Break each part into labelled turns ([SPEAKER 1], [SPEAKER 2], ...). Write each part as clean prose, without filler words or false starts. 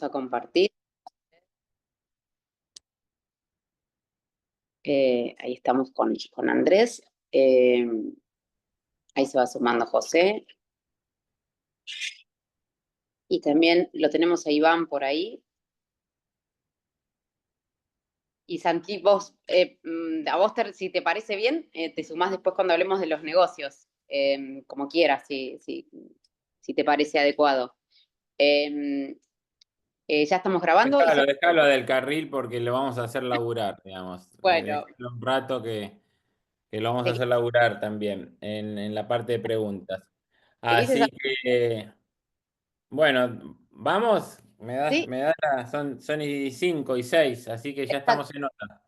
[SPEAKER 1] a compartir. Ahí estamos con Andrés. Eh, Ahí se va sumando José. Y también lo tenemos a Iván por ahí. Y Santi, vos, a vos, si te parece bien, te sumás después cuando hablemos de los negocios, como quieras, si te parece adecuado. Eh, ¿Ya estamos grabando?
[SPEAKER 2] Déjalo, déjalo del carril porque lo vamos a hacer laburar, digamos.
[SPEAKER 1] Bueno,
[SPEAKER 2] Déjalo un rato que lo vamos a
[SPEAKER 1] seguí-
[SPEAKER 2] hacer laburar también en la parte de preguntas.
[SPEAKER 1] felices.
[SPEAKER 2] Así que, bueno, vamos.
[SPEAKER 1] Sí,
[SPEAKER 2] Son y 5 y 6, así que ya estamos en otra.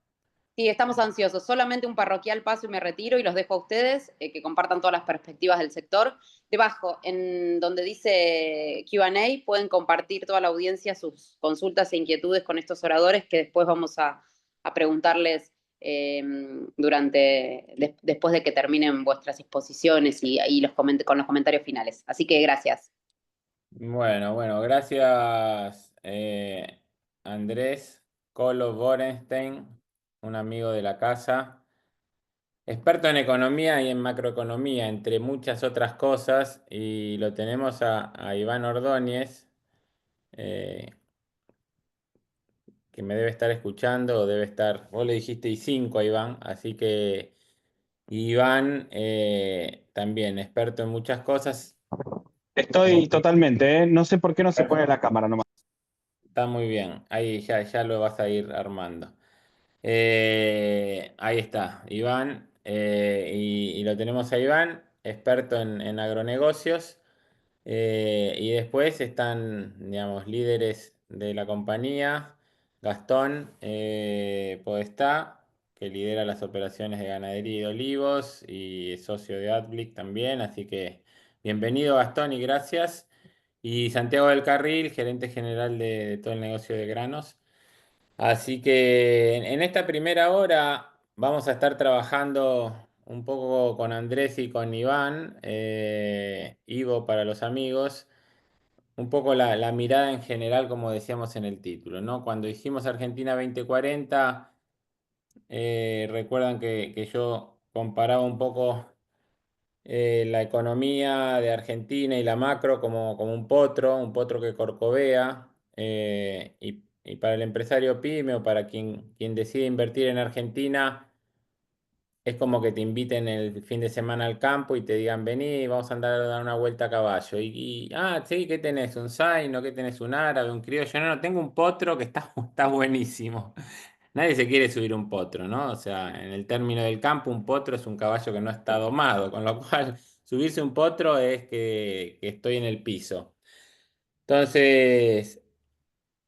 [SPEAKER 1] sí, estamos ansiosos. Solamente un parroquial paso y me retiro y los dejo a ustedes que compartan todas las perspectivas del sector. Debajo, en donde dice Q&A, pueden compartir toda la audiencia sus consultas e inquietudes con estos oradores que después vamos a preguntarles después de que terminen vuestras exposiciones y con los comentarios finales. Así que gracias.
[SPEAKER 2] Bueno, gracias Andrés Colo Borenstein, un amigo de la casa. Experto en economía y en macroeconomía, entre muchas otras cosas, y lo tenemos a Iván Ordóñez, eh, que me debe estar escuchando o debe estar, vos le dijiste y 5 a Iván, así que Iván también experto en muchas cosas.
[SPEAKER 3] Estoy totalmente, ¿eh? No sé por qué no se pone la cámara nomás.
[SPEAKER 2] Está muy bien, ahí ya lo vas a ir armando. Ahí está, Iván, y lo tenemos a Iván, experto en agronegocios. Y después están, digamos, líderes de la compañía, Gastón Podestá, que lidera las operaciones de ganadería y de olivos y es socio de Adblick también, así que bienvenido Gastón y gracias. Y Santiago del Carril, gerente general de todo el negocio de granos. Así que en esta primera hora vamos a estar trabajando un poco con Andrés y con Iván, Ivo para los amigos, un poco la mirada en general, como decíamos en el título, ¿no? Cuando dijimos Argentina 2040, recuerdan que yo comparaba un poco la economía de Argentina y la macro como un potro que corcovea, y para el empresario pyme o para quien decide invertir en Argentina, es como que te inviten el fin de semana al campo y te digan, vení, vamos a andar a dar una vuelta a caballo. Sí, ¿qué tenés? ¿Un zaino? ¿Qué tenés? ¿Un árabe? ¿Un criollo? No, tengo un potro que está buenísimo. Nadie se quiere subir un potro, ¿no? O sea, en el término del campo, un potro es un caballo que no está domado, con lo cual subirse un potro es que estoy en el piso. Entonces,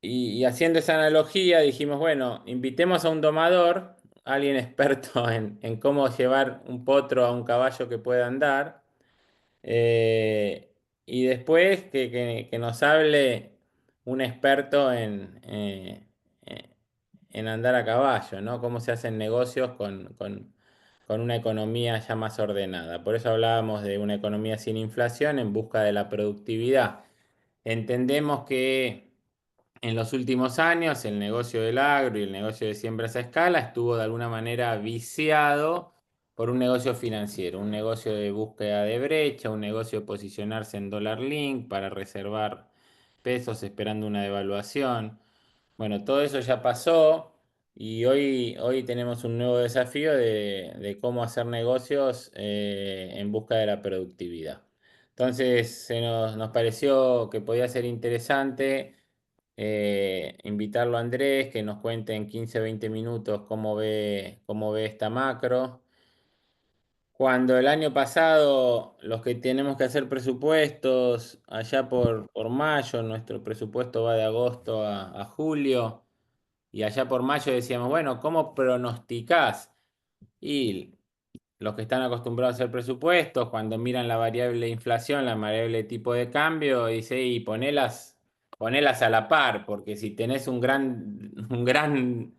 [SPEAKER 2] y haciendo esa analogía, dijimos, bueno, invitemos a un domador, alguien experto en cómo llevar un potro a un caballo que pueda andar, eh, y después que nos hable un experto en andar a caballo, ¿no? Cómo se hacen negocios con una economía ya más ordenada. Por eso hablábamos de una economía sin inflación en busca de la productividad. Entendemos que en los últimos años el negocio del agro y el negocio de siembras a escala estuvo de alguna manera viciado por un negocio financiero, un negocio de búsqueda de brecha, un negocio de posicionarse en dólar link para reservar pesos esperando una devaluación. Bueno, todo eso ya pasó y hoy tenemos un nuevo desafío de cómo hacer negocios en busca de la productividad. Entonces, nos pareció que podía ser interesante invitarlo a Andrés, que nos cuente en 15 o 20 minutos cómo ve esta macro. Cuando el año pasado, los que tenemos que hacer presupuestos, allá por mayo, nuestro presupuesto va de agosto a julio, y allá por mayo decíamos, bueno, ¿cómo pronosticás? Y los que están acostumbrados a hacer presupuestos, cuando miran la variable inflación, la variable tipo de cambio, dice, y ponelas a la par, porque si tenés un gran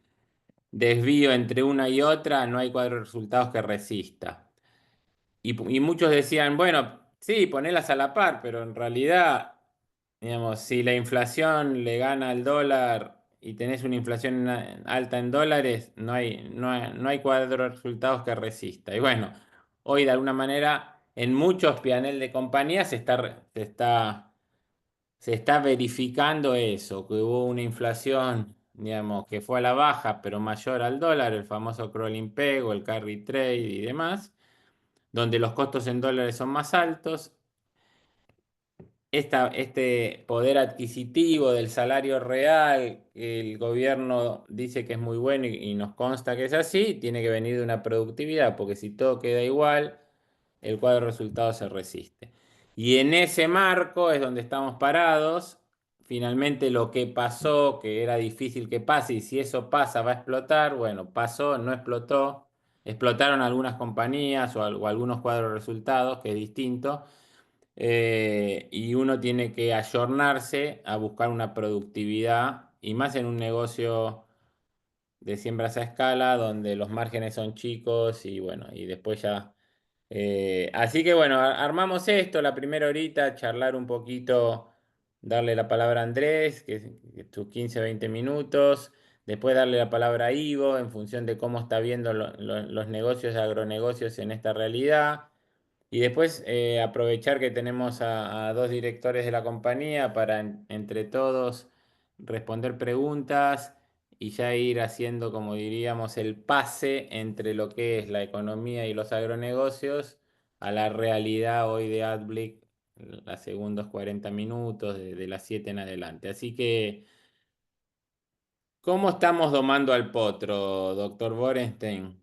[SPEAKER 2] desvío entre una y otra, no hay cuadro de resultados que resista. Y muchos decían, bueno, sí, ponelas a la par, pero en realidad digamos, si la inflación le gana al dólar y tenés una inflación alta en dólares, no hay cuadro de resultados que resista. Y bueno, hoy de alguna manera en muchos P&L de compañías se está verificando eso, que hubo una inflación, digamos, que fue a la baja, pero mayor al dólar, el famoso crawling peg o el carry trade y demás, donde los costos en dólares son más altos. Este poder adquisitivo del salario real, que el gobierno dice que es muy bueno y nos consta que es así, tiene que venir de una productividad, porque si todo queda igual, el cuadro de resultados se resiste. Y en ese marco es donde estamos parados. Finalmente lo que pasó, que era difícil que pase, y si eso pasa va a explotar, bueno, pasó, no explotó. Explotaron algunas compañías o algunos cuadros de resultados, que es distinto. Y uno tiene que ayornarse a buscar una productividad, y más en un negocio de siembras a escala, donde los márgenes son chicos y bueno, y después ya. Así que bueno, armamos esto, la primera horita, charlar un poquito, darle la palabra a Andrés, que tus 15, 20 minutos, después darle la palabra a Ivo en función de cómo está viendo los negocios, agronegocios en esta realidad. Y después aprovechar que tenemos a dos directores de la compañía para entre todos responder preguntas y ya ir haciendo, como diríamos, el pase entre lo que es la economía y los agronegocios a la realidad hoy de AdBlick, los segundos 40 minutos, de las 7 en adelante. Así que, ¿cómo estamos domando al potro, doctor Borenstein?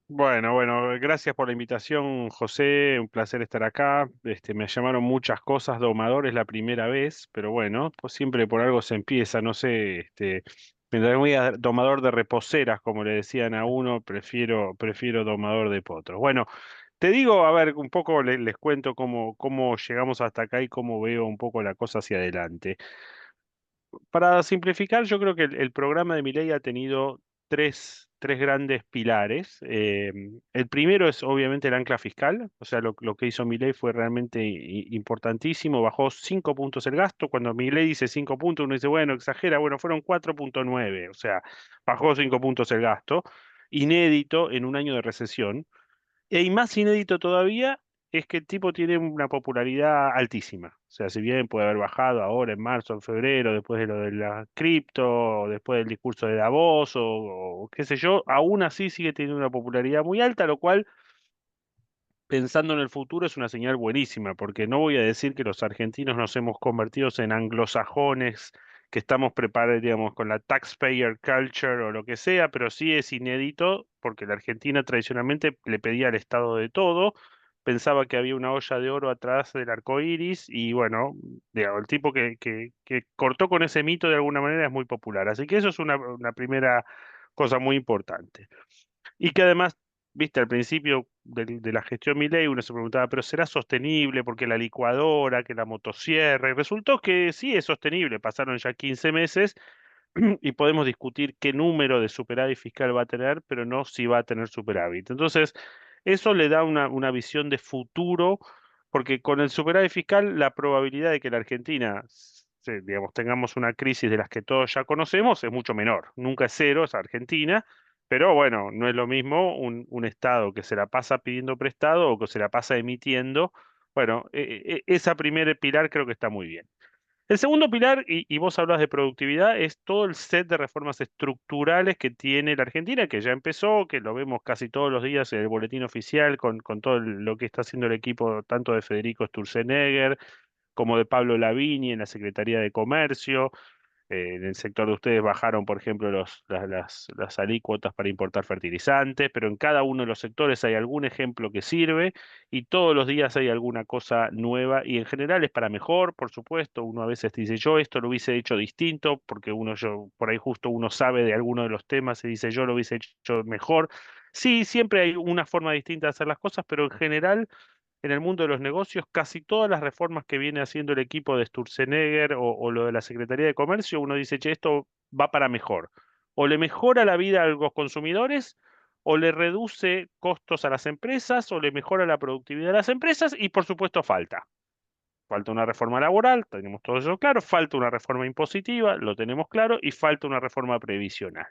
[SPEAKER 4] Bueno, gracias por la invitación, José. Un placer estar acá. Me llamaron muchas cosas, domador es la primera vez, pero bueno, pues siempre por algo se empieza, no sé, me voy a domador de reposeras, como le decían a uno, prefiero domador de potros. Bueno, te digo, a ver, un poco les cuento cómo llegamos hasta acá y cómo veo un poco la cosa hacia adelante. Para simplificar, yo creo que el programa de Milei ha tenido tres grandes pilares. El primero es obviamente el ancla fiscal, o sea, lo que hizo Milei fue realmente importantísimo. Bajó 5 puntos el gasto. Cuando Milei dice 5 puntos, uno dice, bueno, exagera, bueno, fueron 4,9, o sea, bajó 5 puntos el gasto, inédito en un año de recesión. Y más inédito todavía es que el tipo tiene una popularidad altísima. O sea, si bien puede haber bajado ahora en marzo, en febrero, después de lo de la cripto, después del discurso de Davos o qué sé yo, aún así sigue teniendo una popularidad muy alta, lo cual, pensando en el futuro, es una señal buenísima, porque no voy a decir que los argentinos nos hemos convertido en anglosajones, que estamos preparados, digamos, con la taxpayer culture o lo que sea, pero sí es inédito, porque la Argentina tradicionalmente le pedía al Estado de todo, pensaba que había una olla de oro atrás del arco iris, y bueno, digamos, el tipo que cortó con ese mito de alguna manera es muy popular. Así que eso es una primera cosa muy importante. Y que además, viste, al principio de la gestión Milei uno se preguntaba, pero ¿será sostenible? Porque la licuadora, que la motosierra, y resultó que sí es sostenible. Pasaron ya 15 meses y podemos discutir qué número de superávit fiscal va a tener, pero no si va a tener superávit. Entonces, eso le da una visión de futuro, porque con el superávit fiscal la probabilidad de que la Argentina, digamos, tengamos una crisis de las que todos ya conocemos es mucho menor. Nunca es cero, es Argentina, pero bueno, no es lo mismo un Estado que se la pasa pidiendo prestado o que se la pasa emitiendo. Bueno, esa primer pilar creo que está muy bien. El segundo pilar, y vos hablas de productividad, es todo el set de reformas estructurales que tiene la Argentina, que ya empezó, que lo vemos casi todos los días en el boletín oficial, con todo lo que está haciendo el equipo tanto de Federico Sturzenegger como de Pablo Lavini en la Secretaría de Comercio. En el sector de ustedes bajaron, por ejemplo, las alícuotas para importar fertilizantes, pero en cada uno de los sectores hay algún ejemplo que sirve y todos los días hay alguna cosa nueva y en general es para mejor, por supuesto. Uno a veces dice, yo esto lo hubiese hecho distinto, porque por ahí justo uno sabe de alguno de los temas y dice, yo lo hubiese hecho mejor. Sí, siempre hay una forma distinta de hacer las cosas, pero en general en el mundo de los negocios, casi todas las reformas que viene haciendo el equipo de Sturzenegger o lo de la Secretaría de Comercio, uno dice, che, esto va para mejor. O le mejora la vida a los consumidores, o le reduce costos a las empresas, o le mejora la productividad a las empresas, y por supuesto falta. Falta una reforma laboral, tenemos todo eso claro, falta una reforma impositiva, lo tenemos claro, y falta una reforma previsional.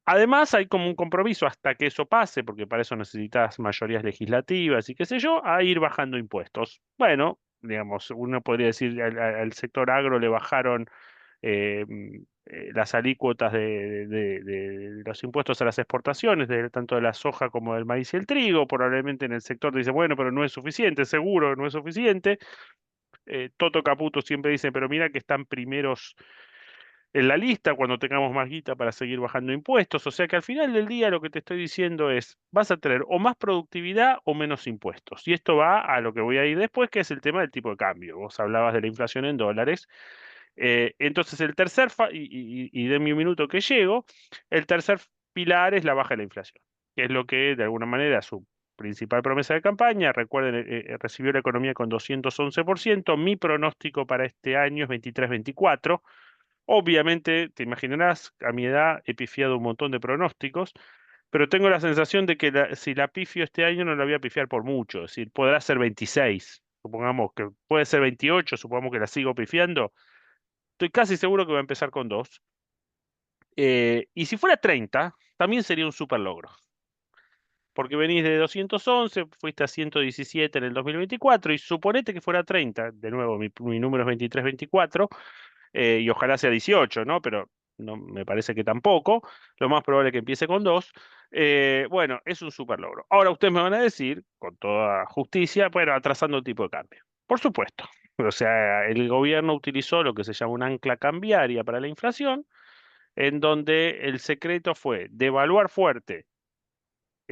[SPEAKER 4] Además, hay como un compromiso hasta que eso pase, porque para eso necesitas mayorías legislativas y qué sé yo, a ir bajando impuestos. Bueno, digamos, uno podría decir al sector agro le bajaron las alícuotas de los impuestos a las exportaciones, tanto de la soja como del maíz y el trigo. Probablemente en el sector dice, bueno, pero no es suficiente, seguro no es suficiente. Toto Caputo siempre dice, pero mira que están primeros en la lista cuando tengamos más guita para seguir bajando impuestos. O sea que al final del día lo que te estoy diciendo es, vas a tener o más productividad o menos impuestos. Y esto va a lo que voy a ir después, que es el tema del tipo de cambio. Vos hablabas de la inflación en dólares. Entonces el tercer, y de mi minuto que llego, el tercer pilar es la baja de la inflación, que es lo que de alguna manera su principal promesa de campaña. Recuerden, recibió la economía con 211%. Mi pronóstico para este año es 23-24. Obviamente, te imaginarás, a mi edad he pifiado un montón de pronósticos, pero tengo la sensación de que si la pifio este año no la voy a pifiar por mucho, es decir, podrá ser 26, supongamos que puede ser 28, supongamos que la sigo pifiando, estoy casi seguro que va a empezar con 2. Y si fuera 30, también sería un super logro, porque venís de 211, fuiste a 117 en el 2024, y suponete que fuera 30, de nuevo, mi número es 23-24, y ojalá sea 18, ¿no? Pero no me parece que tampoco. Lo más probable es que empiece con 2. Bueno, es un super logro. Ahora ustedes me van a decir, con toda justicia, bueno, atrasando el tipo de cambio. Por supuesto. O sea, el gobierno utilizó lo que se llama un ancla cambiaria para la inflación, en donde el secreto fue devaluar fuerte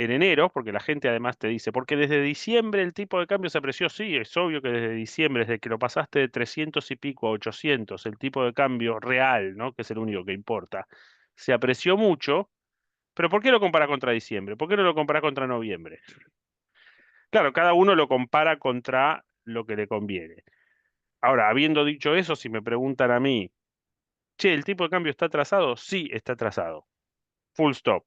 [SPEAKER 4] en enero, porque la gente además te dice, porque desde diciembre el tipo de cambio se apreció, sí, es obvio que desde diciembre, desde que lo pasaste de 300 y pico a 800, el tipo de cambio real, ¿no? Que es el único que importa, se apreció mucho, pero ¿por qué lo compara contra diciembre? ¿Por qué no lo compara contra noviembre? Claro, cada uno lo compara contra lo que le conviene. Ahora, habiendo dicho eso, si me preguntan a mí, che, ¿el tipo de cambio está atrasado? Sí, está atrasado. Full stop.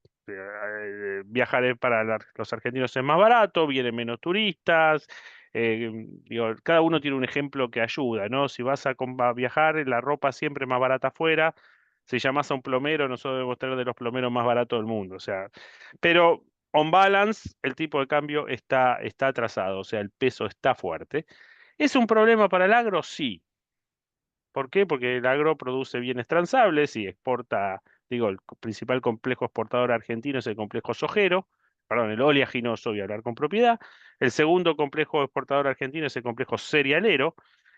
[SPEAKER 4] Viajar para los argentinos es más barato, vienen menos turistas. Digo, cada uno tiene un ejemplo que ayuda, ¿no? Si vas a viajar, la ropa siempre más barata afuera. Si llamas a un plomero, nosotros debemos tener de los plomeros más baratos del mundo. O sea, pero on balance, el tipo de cambio está atrasado, o sea, el peso está fuerte. ¿Es un problema para el agro? Sí. ¿Por qué? Porque el agro produce bienes transables y exporta, digo, el principal complejo exportador argentino es el complejo sojero, perdón, el oleaginoso, voy a hablar con propiedad. El segundo complejo exportador argentino es el complejo cerealero.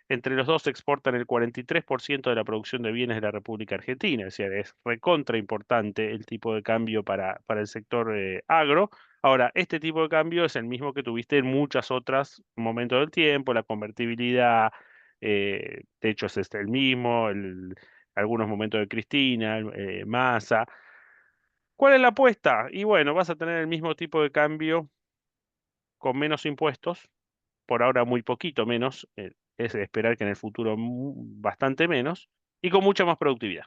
[SPEAKER 4] Entre los dos exportan el 43% de la producción de bienes de la República Argentina, es decir, es recontra importante el tipo de cambio para el sector agro. Ahora, este tipo de cambio es el mismo que tuviste en muchas otras momentos del tiempo, la convertibilidad, de hecho es el mismo, algunos momentos de Cristina, Massa. ¿Cuál es la apuesta? Y bueno, vas a tener el mismo tipo de cambio con menos impuestos, por ahora muy poquito menos, es de esperar que en el futuro bastante menos, y con mucha más productividad.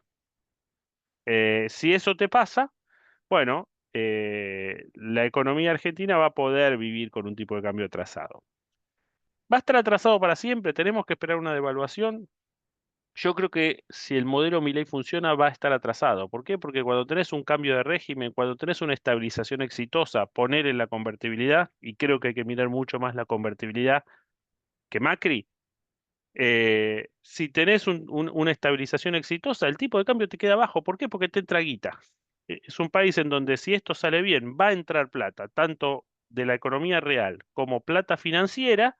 [SPEAKER 4] Si eso te pasa, bueno, la economía argentina va a poder vivir con un tipo de cambio atrasado. ¿Va a estar atrasado para siempre? ¿Tenemos que esperar una devaluación? Yo creo que si el modelo Milei funciona, va a estar atrasado. ¿Por qué? Porque cuando tenés un cambio de régimen, cuando tenés una estabilización exitosa, poner en la convertibilidad, y creo que hay que mirar mucho más la convertibilidad que Macri, si tenés una estabilización exitosa, el tipo de cambio te queda bajo. ¿Por qué? Porque te entra guita. Es un país en donde si esto sale bien, va a entrar plata, tanto de la economía real como plata financiera,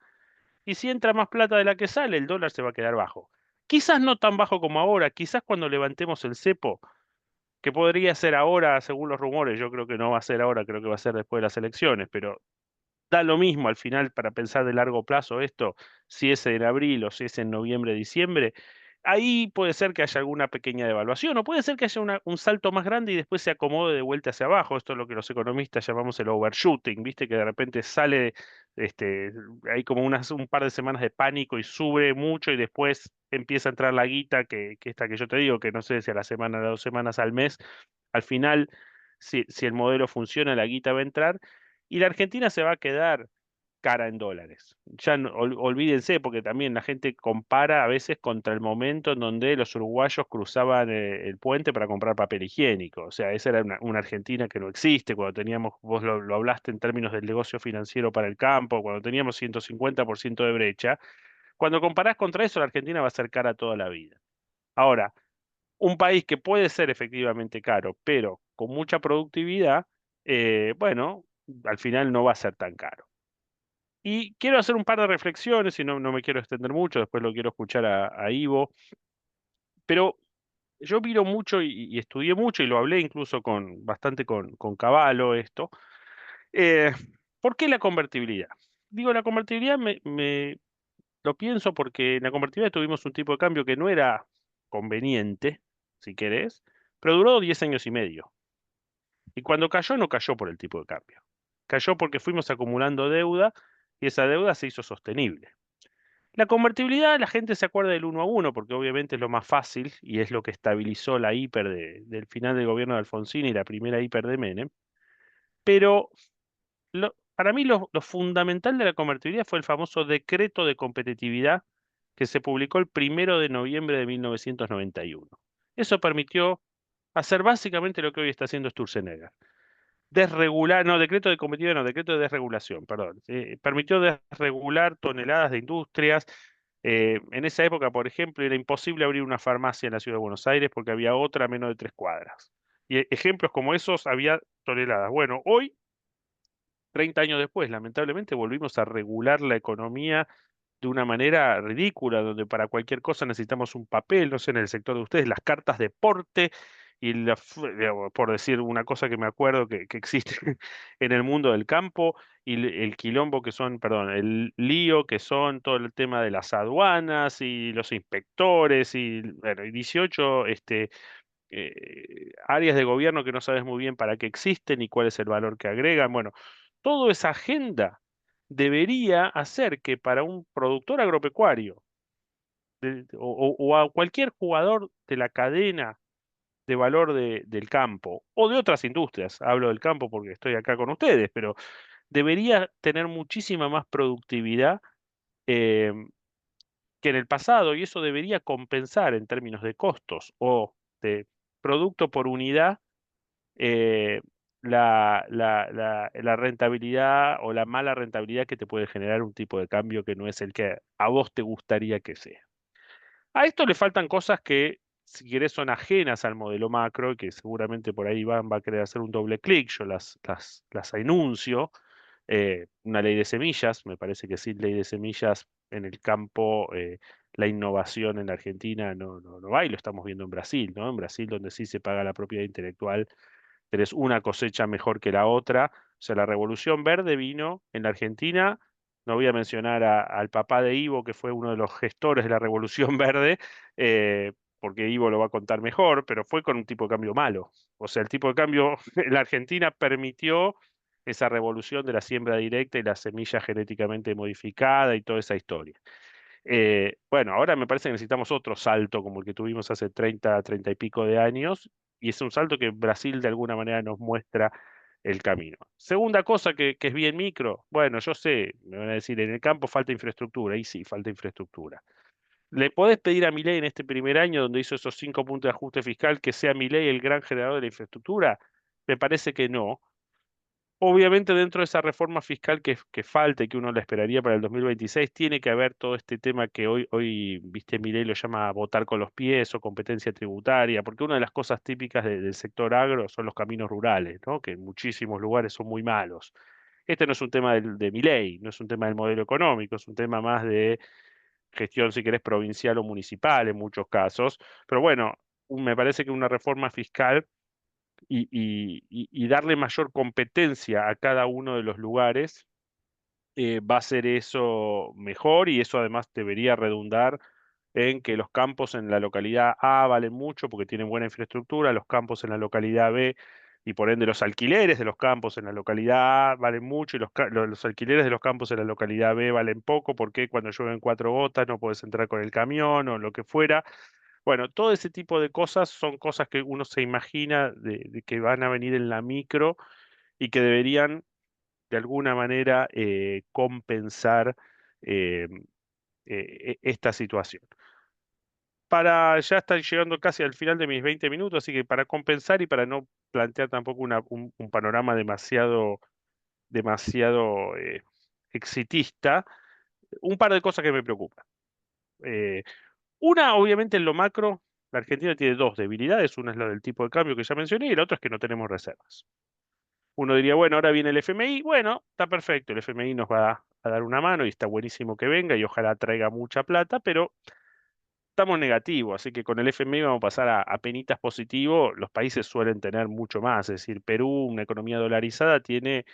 [SPEAKER 4] y si entra más plata de la que sale, el dólar se va a quedar bajo. Quizás no tan bajo como ahora, quizás cuando levantemos el cepo, que podría ser ahora, según los rumores, yo creo que no va a ser ahora, creo que va a ser después de las elecciones, pero da lo mismo al final para pensar de largo plazo esto, si es en abril o si es en noviembre, diciembre. Ahí puede ser que haya alguna pequeña devaluación o puede ser que haya un salto más grande y después se acomode de vuelta hacia abajo. Esto es lo que los economistas llamamos el overshooting, ¿viste? Que de repente sale, hay como un par de semanas de pánico y sube mucho y después empieza a entrar la guita, que esta que yo te digo, que no sé si a la semana, a las 2 semanas, al mes, al final, si el modelo funciona, la guita va a entrar y la Argentina se va a quedar cara en dólares. Ya olvídense, porque también la gente compara a veces contra el momento en donde los uruguayos cruzaban el puente para comprar papel higiénico. O sea, esa era una Argentina que no existe, cuando teníamos, vos lo hablaste en términos del negocio financiero para el campo, cuando teníamos 150% de brecha. Cuando comparás contra eso, la Argentina va a ser cara toda la vida. Ahora, un país que puede ser efectivamente caro, pero con mucha productividad, bueno, al final no va a ser tan caro. Y quiero hacer un par de reflexiones, y no me quiero extender mucho, después lo quiero escuchar a Ivo, pero yo miro mucho y estudié mucho, y lo hablé incluso bastante con Cavallo esto. eh, ¿Por qué la convertibilidad? Digo, la convertibilidad lo pienso porque en la convertibilidad tuvimos un tipo de cambio que no era conveniente, si querés, pero duró 10 años y medio. Y cuando cayó, no cayó por el tipo de cambio. Cayó porque fuimos acumulando deuda y esa deuda se hizo sostenible. La convertibilidad, la gente se acuerda del 1 a 1 porque obviamente es lo más fácil y es lo que estabilizó la hiper del final del gobierno de Alfonsín y la primera hiper de Menem. Pero para mí lo fundamental de la convertibilidad fue el famoso decreto de competitividad que se publicó el 1 de noviembre de 1991. Eso permitió hacer básicamente lo que hoy está haciendo Sturzenegger. Desregular, no, decreto de competitividad, no, decreto de desregulación, perdón. Permitió desregular toneladas de industrias. En esa época, por ejemplo, era imposible abrir una farmacia en la ciudad de Buenos Aires porque había otra a menos de 3 cuadras. Y ejemplos como esos había toneladas. Bueno, hoy 30 años después, lamentablemente, volvimos a regular la economía de una manera ridícula, donde para cualquier cosa necesitamos un papel, no sé, en el sector de ustedes, las cartas de porte, y digamos, por decir una cosa que me acuerdo que existe en el mundo del campo, y el quilombo que son, perdón, el lío que son todo el tema de las aduanas y los inspectores, y, bueno, y 18 áreas de gobierno que no sabes muy bien para qué existen y cuál es el valor que agregan. Bueno, toda esa agenda debería hacer que para un productor agropecuario o a cualquier jugador de la cadena de valor del campo o de otras industrias, hablo del campo porque estoy acá con ustedes, pero debería tener muchísima más productividad eh, que en el pasado, y eso debería compensar en términos de costos o de producto por unidad eh, la rentabilidad o la mala rentabilidad que te puede generar un tipo de cambio que no es el que a vos te gustaría que sea. A esto le faltan cosas que, si querés, son ajenas al modelo macro, y que seguramente por ahí va a querer hacer un doble clic, yo las enuncio. Una ley de semillas, me parece que sin ley de semillas en el campo, la innovación en la Argentina no va, y lo estamos viendo en Brasil, ¿no? En Brasil, donde sí se paga la propiedad intelectual, tenés una cosecha mejor que la otra. O sea, la revolución verde vino en la Argentina. No voy a mencionar al papá de Ivo, que fue uno de los gestores de la revolución verde, porque Ivo lo va a contar mejor, pero fue con un tipo de cambio malo. O sea, el tipo de cambio en la Argentina permitió esa revolución de la siembra directa y la semilla genéticamente modificada y toda esa historia. Bueno, ahora me parece que necesitamos otro salto como el que tuvimos hace 30 y pico de años, y es un salto que Brasil de alguna manera nos muestra el camino. Segunda cosa que es bien micro, bueno, yo sé, me van a decir, en el campo falta infraestructura, y sí, falta infraestructura. ¿Le podés pedir a Milei en este primer año, donde hizo esos 5 puntos de ajuste fiscal, que sea Milei el gran generador de la infraestructura? Me parece que no. Obviamente dentro de esa reforma fiscal que falta y que uno la esperaría para el 2026, tiene que haber todo este tema que hoy viste, Milei lo llama votar con los pies o competencia tributaria, porque una de las cosas típicas del sector agro son los caminos rurales, ¿no? Que en muchísimos lugares son muy malos. Este no es un tema de Milei, no es un tema del modelo económico, es un tema más de gestión, si querés, provincial o municipal en muchos casos. Pero bueno, me parece que una reforma fiscal y darle mayor competencia a cada uno de los lugares, va a ser eso mejor, y eso además debería redundar en que los campos en la localidad A valen mucho porque tienen buena infraestructura, los campos en la localidad B y por ende los alquileres de los campos en la localidad A valen mucho, y los alquileres de los campos en la localidad B valen poco porque cuando llueven 4 gotas no puedes entrar con el camión o lo que fuera. Bueno, todo ese tipo de cosas son cosas que uno se imagina de que van a venir en la micro y que deberían de alguna manera compensar eh, esta situación. Ya estar llegando casi al final de mis 20 minutos, así que para compensar y para no plantear tampoco un panorama demasiado exitista, un par de cosas que me preocupan. Eh, una, obviamente, en lo macro, la Argentina tiene dos debilidades. Una es la del tipo de cambio que ya mencioné y la otra es que no tenemos reservas. Uno diría, bueno, ahora viene el FMI. Bueno, está perfecto, el FMI nos va a dar una mano y está buenísimo que venga y ojalá traiga mucha plata, pero estamos negativos, así que con el FMI vamos a pasar a penitas positivo. Los países suelen tener mucho más, es decir, Perú, una economía dolarizada, tiene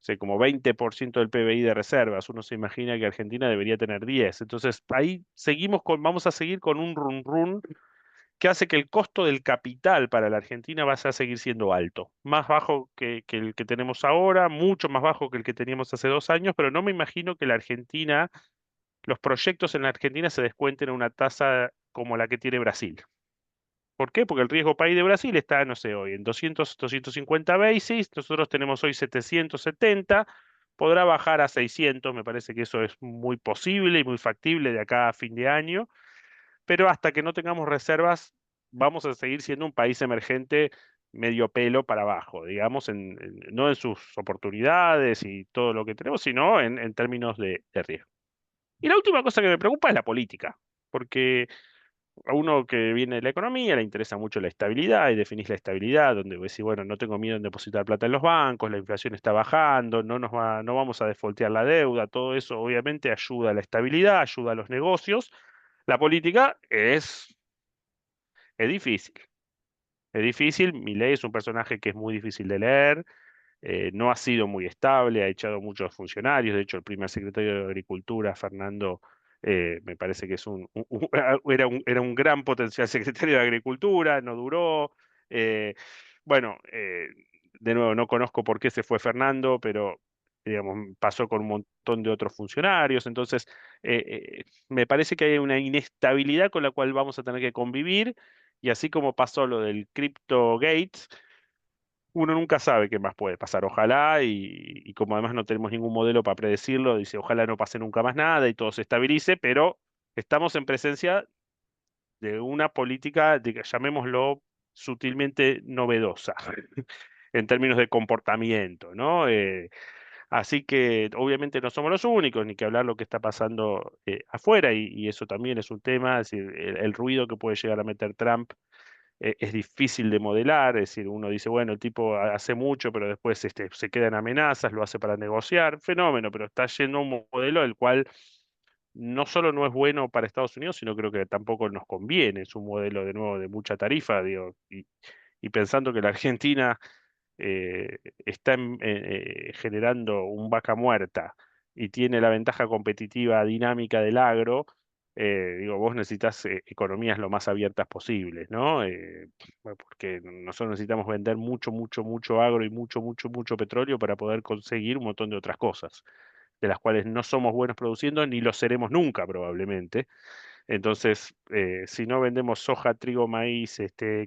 [SPEAKER 4] sé, como 20% del PBI de reservas. Uno se imagina que Argentina debería tener 10. Entonces, ahí vamos a seguir con un run run que hace que el costo del capital para la Argentina va a seguir siendo alto, más bajo que el que tenemos ahora, mucho más bajo que el que teníamos hace 2 años, pero no me imagino que los proyectos en la Argentina se descuenten a una tasa como la que tiene Brasil. ¿Por qué? Porque el riesgo país de Brasil está, no sé, hoy en 200, 250 basis, nosotros tenemos hoy 770, podrá bajar a 600, me parece que eso es muy posible y muy factible de acá a fin de año, pero hasta que no tengamos reservas, vamos a seguir siendo un país emergente medio pelo para abajo, digamos, no en sus oportunidades y todo lo que tenemos, sino en términos de riesgo. Y la última cosa que me preocupa es la política, porque a uno que viene de la economía le interesa mucho la estabilidad y definís la estabilidad, donde vos decís, bueno, no tengo miedo en depositar plata en los bancos, la inflación está bajando, no vamos a defaultear la deuda, todo eso obviamente ayuda a la estabilidad, ayuda a los negocios. La política es difícil. Es difícil, Milei es un personaje que es muy difícil de leer, no ha sido muy estable, ha echado muchos funcionarios. De hecho, el primer secretario de Agricultura, Fernando, me parece que era un gran potencial secretario de Agricultura, no duró. eh, bueno, de nuevo, no conozco por qué se fue Fernando, pero digamos, pasó con un montón de otros funcionarios. Entonces, me parece que hay una inestabilidad con la cual vamos a tener que convivir. Y así como pasó lo del Crypto Gates, uno nunca sabe qué más puede pasar. Ojalá, y como además no tenemos ningún modelo para predecirlo, dice, ojalá no pase nunca más nada y todo se estabilice, pero estamos en presencia de una política, llamémoslo sutilmente novedosa, en términos de comportamiento, ¿no? Así que obviamente no somos los únicos, ni que hablar lo que está pasando afuera, y eso también es un tema, es decir, el ruido que puede llegar a meter Trump es difícil de modelar, es decir, uno dice, bueno, el tipo hace mucho, pero después se queda en amenazas, lo hace para negociar, fenómeno, pero está yendo a un modelo el cual no solo no es bueno para Estados Unidos, sino creo que tampoco nos conviene, es un modelo de nuevo de mucha tarifa, digo, y pensando que la Argentina está generando un vaca muerta y tiene la ventaja competitiva dinámica del agro, digo, vos necesitas economías lo más abiertas posibles, ¿no? Bueno, porque nosotros necesitamos vender mucho, mucho, mucho agro y mucho, mucho, mucho petróleo para poder conseguir un montón de otras cosas, de las cuales no somos buenos produciendo ni lo seremos nunca probablemente. Entonces, si no vendemos soja, trigo, maíz,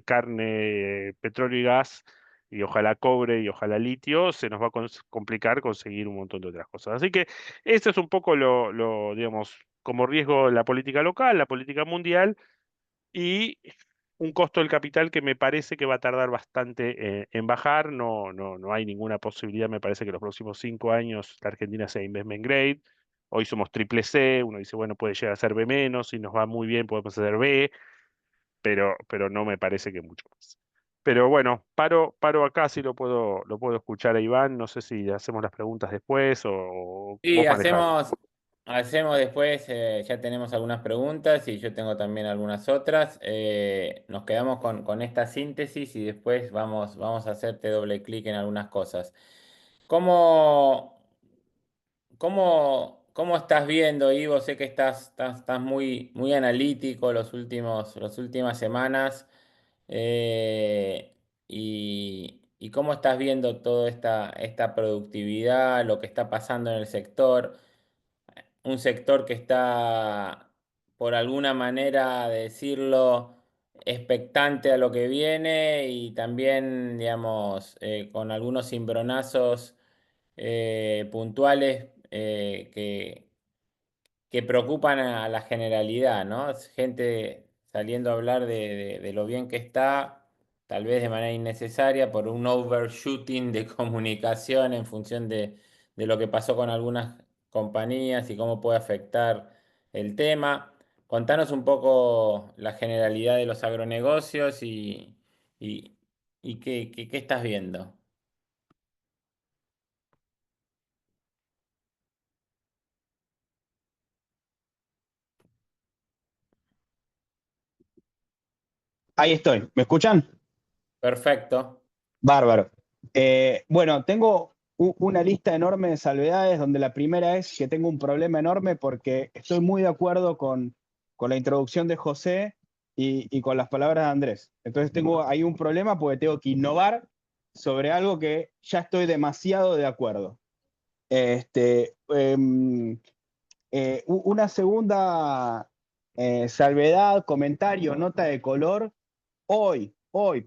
[SPEAKER 4] carne, petróleo y gas, y ojalá cobre y ojalá litio, se nos va a complicar conseguir un montón de otras cosas. Así que esto es un poco digamos, como riesgo la política local, la política mundial y un costo del capital que me parece que va a tardar bastante en bajar. No hay ninguna posibilidad, me parece que los próximos 5 años la Argentina sea investment grade. Hoy somos triple C, uno dice, bueno, puede llegar a ser B menos, si nos va muy bien podemos hacer B, pero no me parece que mucho más. Pero bueno, paro acá, si lo puedo escuchar a Iván, no sé si hacemos las preguntas después o
[SPEAKER 2] Sí,
[SPEAKER 4] vos manejás.
[SPEAKER 2] hacemos después, ya tenemos algunas preguntas y yo tengo también algunas otras. Nos quedamos con esta síntesis y después vamos a hacerte doble clic en algunas cosas. ¿Cómo, cómo estás viendo, Ivo? Sé que estás muy analítico las últimas semanas. Y cómo estás viendo toda esta productividad, lo que está pasando en el sector. Un sector que está, por alguna manera decirlo, expectante a lo que viene y también, digamos, con algunos cimbronazos puntuales que preocupan a la generalidad, ¿no? Es gente saliendo a hablar de lo bien que está, tal vez de manera innecesaria, por un overshooting de comunicación en función de lo que pasó con algunas compañías y cómo puede afectar el tema. Contanos un poco la generalidad de los agronegocios y, y qué estás viendo.
[SPEAKER 3] Ahí estoy. ¿Me escuchan?
[SPEAKER 2] Perfecto.
[SPEAKER 3] Bárbaro. Bueno, tengo una lista enorme de salvedades, donde la primera es que tengo un problema enorme porque estoy muy de acuerdo con la introducción de José y con las palabras de Andrés. Entonces tengo ahí un problema porque tengo que innovar sobre algo que ya estoy demasiado de acuerdo. Una segunda salvedad, comentario, nota de color.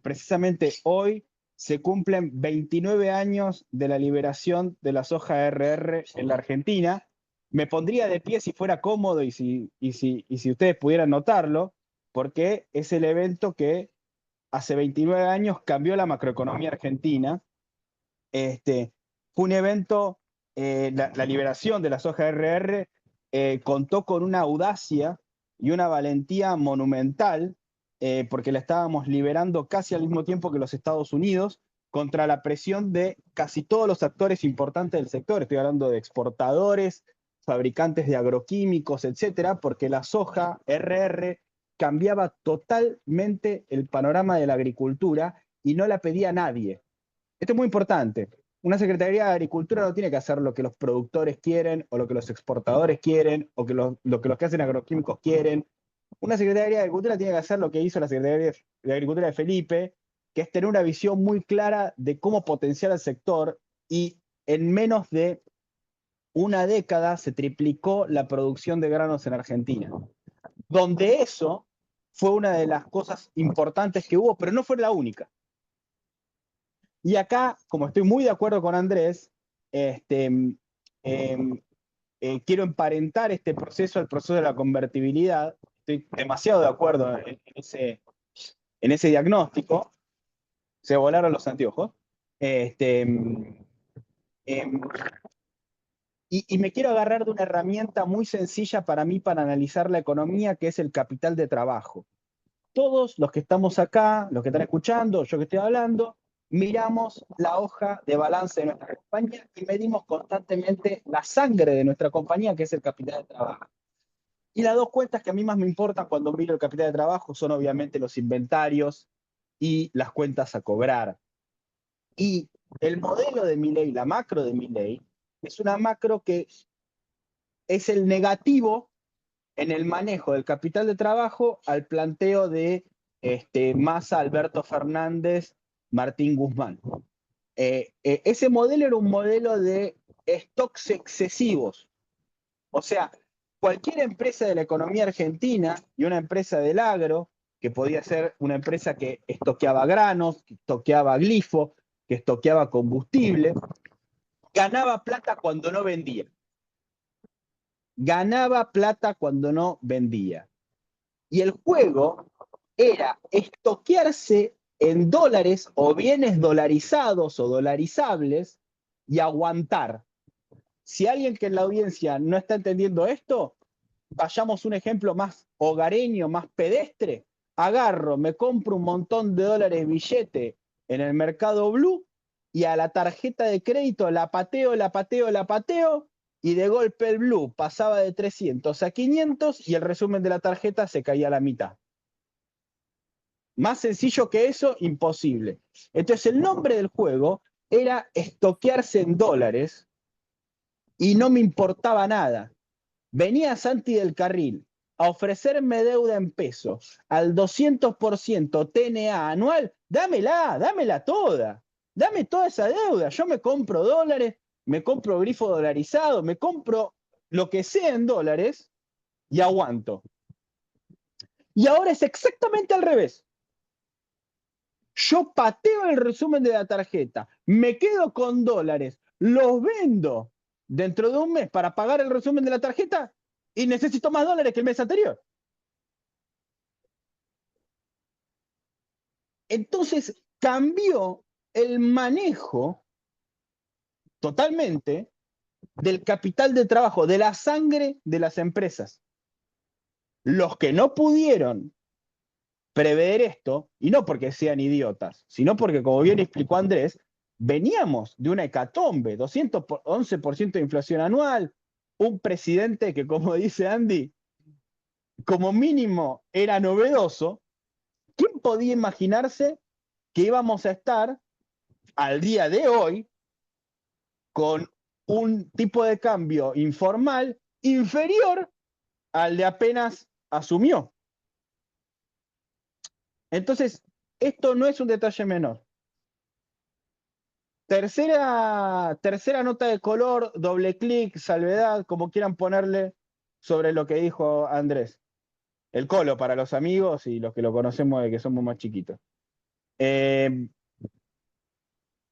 [SPEAKER 3] Precisamente hoy, se cumplen 29 años de la liberación de la soja RR en la Argentina. Me pondría de pie si fuera cómodo y si ustedes pudieran notarlo, porque es el evento que hace 29 años cambió la macroeconomía argentina. Fue un evento, la liberación de la soja RR contó con una audacia y una valentía monumental, porque la estábamos liberando casi al mismo tiempo que los Estados Unidos, contra la presión de casi todos los actores importantes del sector. Estoy hablando de exportadores, fabricantes de agroquímicos, etcétera, porque la soja RR cambiaba totalmente el panorama de la agricultura y no la pedía nadie. Esto es muy importante. Una Secretaría de Agricultura no tiene que hacer lo que los productores quieren, o lo que los exportadores quieren, o lo que los que hacen agroquímicos quieren. Una Secretaría de Agricultura tiene que hacer lo que hizo la Secretaría de Agricultura de Felipe, que es tener una visión muy clara de cómo potenciar el sector, y en menos de una década se triplicó la producción de granos en Argentina. Donde eso fue una de las cosas importantes que hubo, pero no fue la única. Y acá, como estoy muy de acuerdo con Andrés, quiero emparentar este proceso al proceso de la convertibilidad. Estoy demasiado de acuerdo en ese diagnóstico. Se volaron los anteojos. Este, em, y me quiero agarrar de una herramienta muy sencilla para mí para analizar la economía, que es el capital de trabajo. Todos los que estamos acá, los que están escuchando, yo que estoy hablando, miramos la hoja de balance de nuestra compañía y medimos constantemente la sangre de nuestra compañía, que es el capital de trabajo. Y las dos cuentas que a mí más me importan cuando miro el capital de trabajo son obviamente los inventarios y las cuentas a cobrar. Y el modelo de Milei, la macro de Milei, es una macro que es el negativo en el manejo del capital de trabajo al planteo de Massa, Alberto Fernández, Martín Guzmán. Ese modelo era un modelo de stocks excesivos. O sea, cualquier empresa de la economía argentina y una empresa del agro, que podía ser una empresa que estoqueaba granos, que estoqueaba glifo, que estoqueaba combustible, ganaba plata cuando no vendía. Ganaba plata cuando no vendía. Y el juego era estoquearse en dólares o bienes dolarizados o dolarizables y aguantar. Si alguien que en la audiencia no está entendiendo esto, vayamos a un ejemplo más hogareño, más pedestre. Agarro, me compro un montón de dólares billete en el mercado blue y a la tarjeta de crédito la pateo, y de golpe el blue pasaba de 300 a 500 y el resumen de la tarjeta se caía a la mitad. Más sencillo que eso, imposible. Entonces el nombre del juego era estoquearse en dólares y no me importaba nada. Venía Santi del Carril a ofrecerme deuda en pesos al 200% TNA anual, dámela toda. Dame toda esa deuda. Yo me compro dólares, me compro grifo dolarizado, me compro lo que sea en dólares y aguanto. Y ahora es exactamente al revés. Yo pateo el resumen de la tarjeta, me quedo con dólares, los vendo dentro de un mes para pagar el resumen de la tarjeta y necesito más dólares que el mes anterior. Entonces cambió el manejo totalmente del capital de trabajo, de la sangre de las empresas. Los que no pudieron prever esto, y no porque sean idiotas, sino porque, como bien explicó Andrés, veníamos de una hecatombe, 211% de inflación anual, un presidente que, como dice Andy, como mínimo era novedoso. ¿Quién podía imaginarse que íbamos a estar al día de hoy con un tipo de cambio informal inferior al de apenas asumió? Entonces, esto no es un detalle menor. Tercera nota de color, doble clic, salvedad, como quieran ponerle, sobre lo que dijo Andrés. El colo para los amigos y los que lo conocemos de que somos más chiquitos.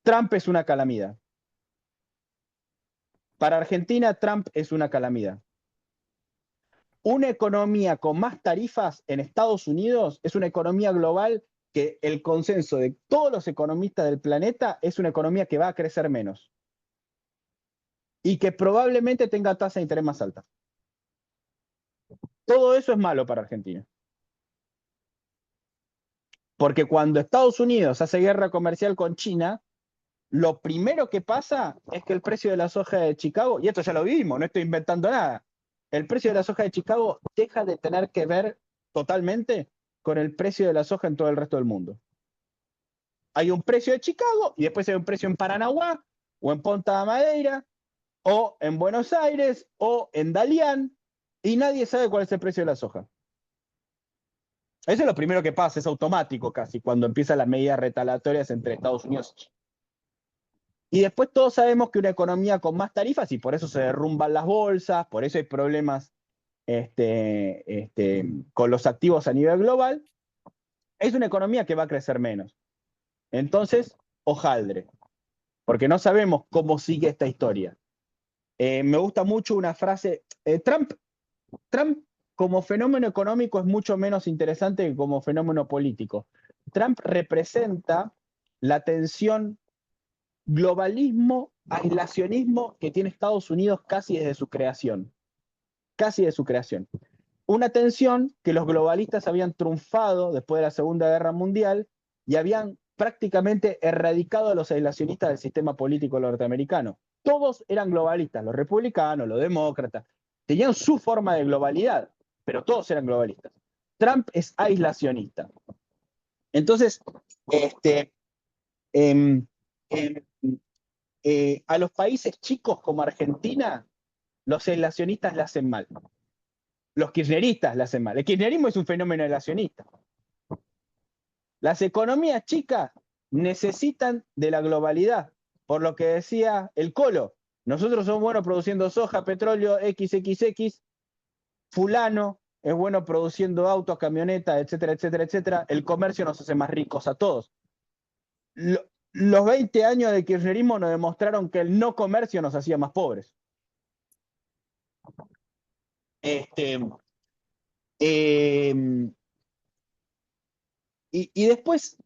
[SPEAKER 3] Trump es una calamidad. Para Argentina, Trump es una calamidad. Una economía con más tarifas en Estados Unidos es una economía global que el consenso de todos los economistas del planeta es una economía que va a crecer menos y que probablemente tenga tasa de interés más alta. Todo eso es malo para Argentina. Porque cuando Estados Unidos hace guerra comercial con China, lo primero que pasa es que el precio de la soja de Chicago, y esto ya lo vimos, no estoy inventando nada, el precio de la soja de Chicago deja de tener que ver totalmente con el precio de la soja en todo el resto del mundo. Hay un precio de Chicago y después hay un precio en Paranaguá o en Ponta Madeira o en Buenos Aires o en Dalian y nadie sabe cuál es el precio de la soja. Eso es lo primero que pasa, es automático casi, cuando empiezan las medidas retaliatorias entre Estados Unidos y China. Y después todos sabemos que una economía con más tarifas, y por eso se derrumban las bolsas, por eso hay problemas con los activos a nivel global, es una economía que va a crecer menos. Entonces, hojaldre, porque no sabemos cómo sigue esta historia. Me gusta mucho una frase, Trump como fenómeno económico es mucho menos interesante que como fenómeno político. Trump representa la tensión globalismo, aislacionismo que tiene Estados Unidos casi desde su creación. Casi de su creación. Una tensión que los globalistas habían triunfado después de la Segunda Guerra Mundial y habían prácticamente erradicado a los aislacionistas del sistema político norteamericano. Todos eran globalistas, los republicanos, los demócratas, tenían su forma de globalidad, pero todos eran globalistas. Trump es aislacionista. Entonces, a los países chicos como Argentina, los aislacionistas le hacen mal. Los kirchneristas le hacen mal. El kirchnerismo es un fenómeno aislacionista. Las economías chicas necesitan de la globalidad, por lo que decía el Colo. Nosotros somos buenos produciendo soja, petróleo, XXX, fulano es bueno produciendo autos, camionetas, etcétera, etcétera, etcétera. El comercio nos hace más ricos a todos. Los 20 años de kirchnerismo nos demostraron que el no comercio nos hacía más pobres. Y después,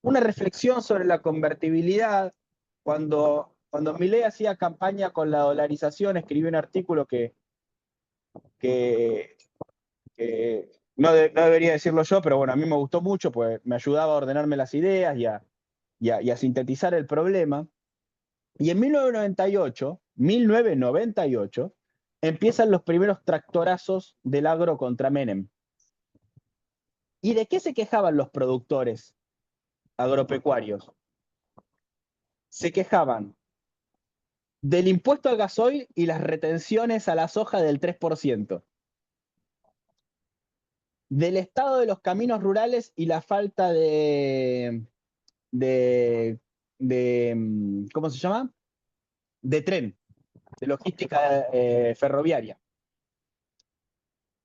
[SPEAKER 3] una reflexión sobre la convertibilidad. Cuando Milei hacía campaña con la dolarización, escribió un artículo que no debería decirlo yo, pero bueno, a mí me gustó mucho, pues me ayudaba a ordenarme las ideas y a sintetizar el problema. Y en 1998, empiezan los primeros tractorazos del agro contra Menem. ¿Y de qué se quejaban los productores agropecuarios? Se quejaban del impuesto al gasoil y las retenciones a la soja del 3%, del estado de los caminos rurales y la falta de ¿cómo se llama? De tren, de logística ferroviaria.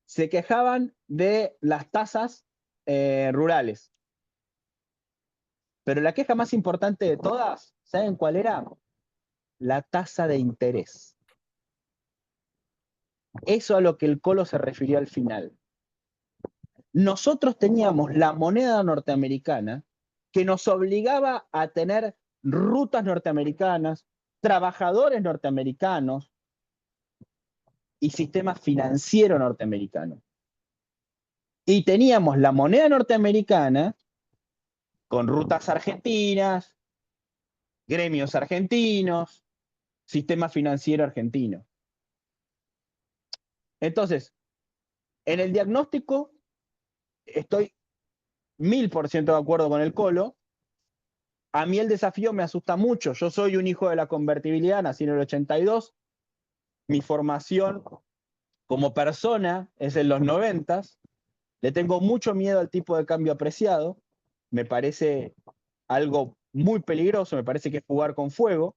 [SPEAKER 3] Se quejaban de las tasas rurales. Pero la queja más importante de todas, ¿saben cuál era? la tasa de interés. Eso a lo que el Colo se refirió al final. Nosotros teníamos la moneda norteamericana que nos obligaba a tener rutas norteamericanas, trabajadores norteamericanos y sistema financiero norteamericano. Y teníamos la moneda norteamericana con rutas argentinas, gremios argentinos, sistema financiero argentino. Entonces, en el diagnóstico estoy 1000% de acuerdo con el Colo. A mí el desafío me asusta mucho. Yo soy un hijo de la convertibilidad, nací en el 82. Mi formación como persona es en los 90. Le tengo mucho miedo al tipo de cambio apreciado. Me parece algo muy peligroso, me parece que es jugar con fuego.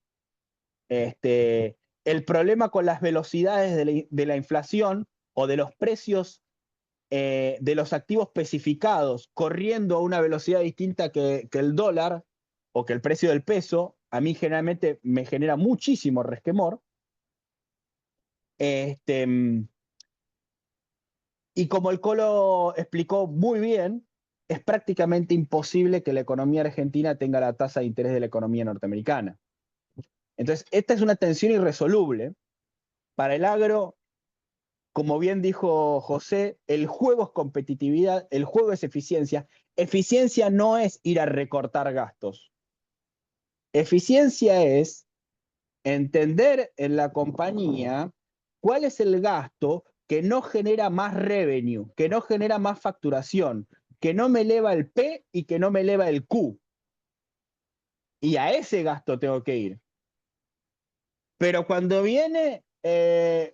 [SPEAKER 3] El problema con las velocidades de la inflación o de los precios de los activos especificados corriendo a una velocidad distinta que el dólar o que el precio del peso, a mí generalmente me genera muchísimo resquemor. Y como el Colo explicó muy bien, es prácticamente imposible que la economía argentina tenga la tasa de interés de la economía norteamericana. Entonces, esta es una tensión irresoluble. Para el agro, como bien dijo José, el juego es competitividad, el juego es eficiencia. Eficiencia no es ir a recortar gastos. Eficiencia es entender en la compañía cuál es el gasto que no genera más revenue, que no genera más facturación, que no me eleva el P y que no me eleva el Q. Y a ese gasto tengo que ir. Pero cuando viene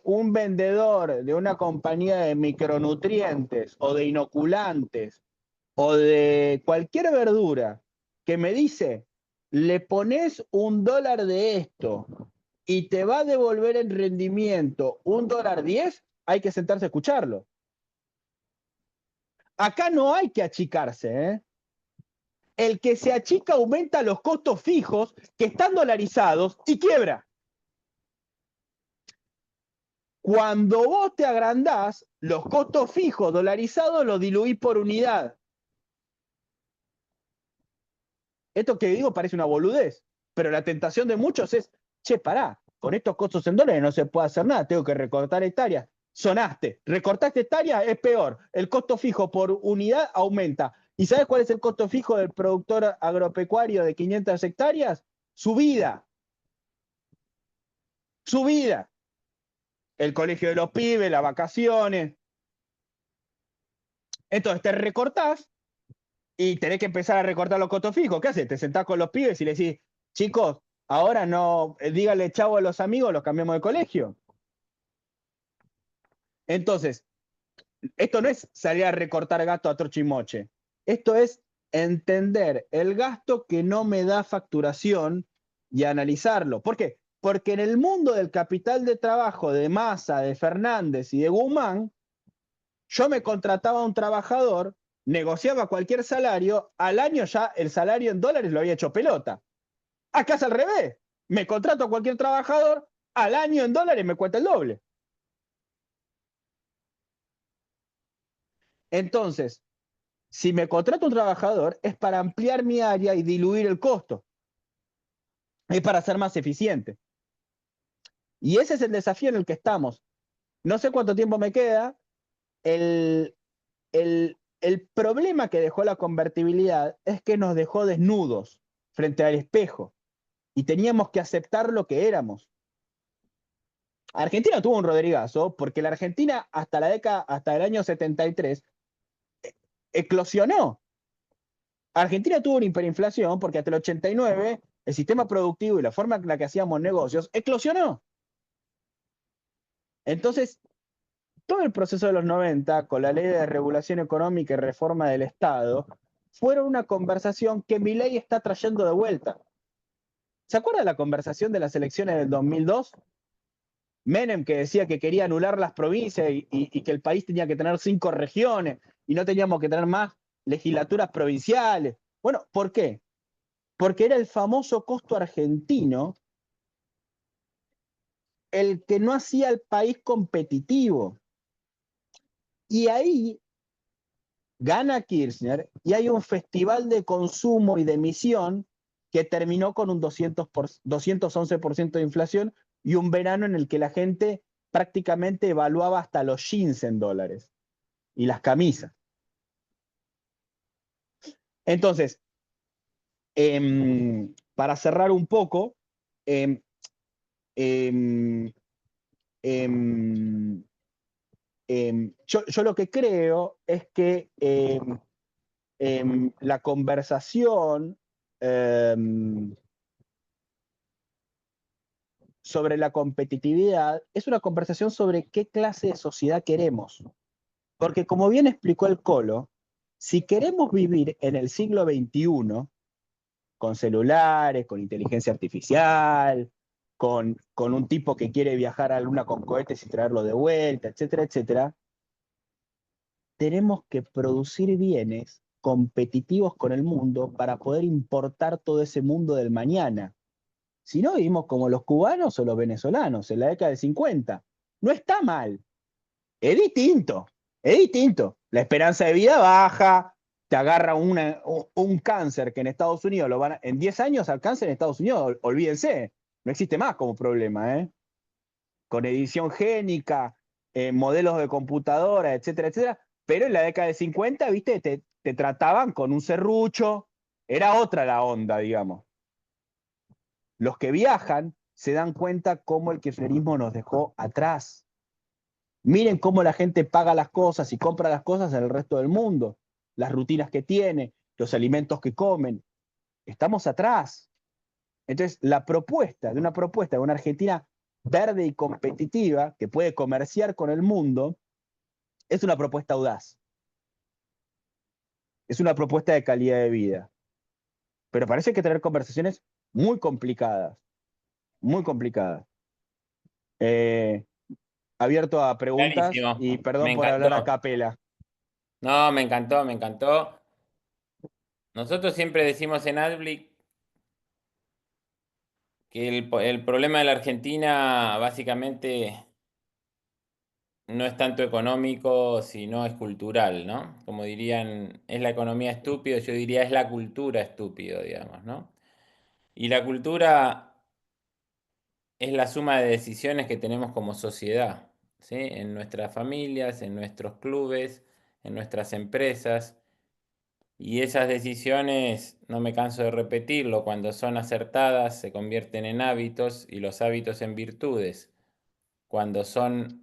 [SPEAKER 3] un vendedor de una compañía de micronutrientes o de inoculantes o de cualquier verdura que me dice, le pones $1 de esto y te va a devolver en rendimiento $1.10, hay que sentarse a escucharlo. Acá no hay que achicarse, ¿eh? El que se achica aumenta los costos fijos que están dolarizados y quiebra. Cuando vos te agrandás, los costos fijos dolarizados los diluís por unidad. Esto que digo parece una boludez, pero la tentación de muchos es, che, pará, con estos costos en dólares no se puede hacer nada, tengo que recortar hectáreas. Sonaste, recortaste hectáreas, es peor. El costo fijo por unidad aumenta. ¿Y sabes cuál es el costo fijo del productor agropecuario de 500 hectáreas? Su vida. Su vida. El colegio de los pibes, las vacaciones. Entonces te recortás y tenés que empezar a recortar los costos fijos. ¿Qué haces? Te sentás con los pibes y le decís, chicos, ahora no, dígale chavo a los amigos, los cambiamos de colegio. Entonces, esto no es salir a recortar gasto a troche y moche. Esto es entender el gasto que no me da facturación y analizarlo. ¿Por qué? Porque en el mundo del capital de trabajo de Massa, de Fernández y de Guzmán, yo me contrataba a un trabajador, negociaba cualquier salario, al año ya el salario en dólares lo había hecho pelota. Acá es al revés. Me contrato a cualquier trabajador, al año en dólares me cuesta el doble. Entonces, si me contrato un trabajador, es para ampliar mi área y diluir el costo. Es para ser más eficiente. Y ese es el desafío en el que estamos. No sé cuánto tiempo me queda. El problema que dejó la convertibilidad es que nos dejó desnudos frente al espejo. Y teníamos que aceptar lo que éramos. Argentina tuvo un Rodrigazo porque la Argentina hasta el año 73 eclosionó. Argentina tuvo una hiperinflación porque hasta el 89 el sistema productivo y la forma en la que hacíamos negocios eclosionó. Entonces, todo el proceso de los 90, con la ley de regulación económica y reforma del Estado, fueron una conversación que Milei está trayendo de vuelta. ¿Se acuerda de la conversación de las elecciones del 2002? Menem, que decía que quería anular las provincias y que el país tenía que tener 5 regiones y no teníamos que tener más legislaturas provinciales. Bueno, ¿por qué? Porque era el famoso costo argentino el que no hacía al país competitivo. Y ahí gana Kirchner y hay un festival de consumo y de emisión que terminó con un 211% de inflación y un verano en el que la gente prácticamente evaluaba hasta los jeans en dólares y las camisas. Entonces, para cerrar un poco, em, em, em, yo lo que creo es que la conversación sobre la competitividad es una conversación sobre qué clase de sociedad queremos. Porque como bien explicó el Colo, si queremos vivir en el siglo XXI, con celulares, con inteligencia artificial, con un tipo que quiere viajar a la luna con cohetes y traerlo de vuelta, etcétera, etcétera, tenemos que producir bienes competitivos con el mundo para poder importar todo ese mundo del mañana. Si no, vivimos como los cubanos o los venezolanos en la década del 50. No está mal, es distinto, es distinto. La esperanza de vida baja, te agarra un cáncer que en Estados Unidos en 10 años al cáncer en Estados Unidos, olvídense, no existe más como problema, ¿eh? Con edición génica, modelos de computadora, etcétera, etcétera. Pero en la década del 50, viste, te trataban con un serrucho, era otra la onda, digamos. Los que viajan se dan cuenta cómo el kirchnerismo nos dejó atrás. Miren cómo la gente paga las cosas y compra las cosas en el resto del mundo, las rutinas que tiene, los alimentos que comen. Estamos atrás. Entonces, la propuesta de una Argentina verde y competitiva que puede comerciar con el mundo es una propuesta audaz. Es una propuesta de calidad de vida. Pero parece que tener conversaciones muy complicadas, muy complicadas. Abierto a preguntas
[SPEAKER 2] Clarísimo.
[SPEAKER 3] y
[SPEAKER 2] Me
[SPEAKER 3] perdón por hablar a
[SPEAKER 2] encantó.
[SPEAKER 3] capela.
[SPEAKER 2] No, me encantó, me encantó. Nosotros siempre decimos en Adblick que el problema de la Argentina básicamente no es tanto económico, sino es cultural, ¿no? Como dirían, es la economía estúpido, yo diría es la cultura estúpido, digamos, ¿no? Y la cultura es la suma de decisiones que tenemos como sociedad, ¿sí? En nuestras familias, en nuestros clubes, en nuestras empresas. Y esas decisiones, no me canso de repetirlo, cuando son acertadas se convierten en hábitos y los hábitos en virtudes. Cuando son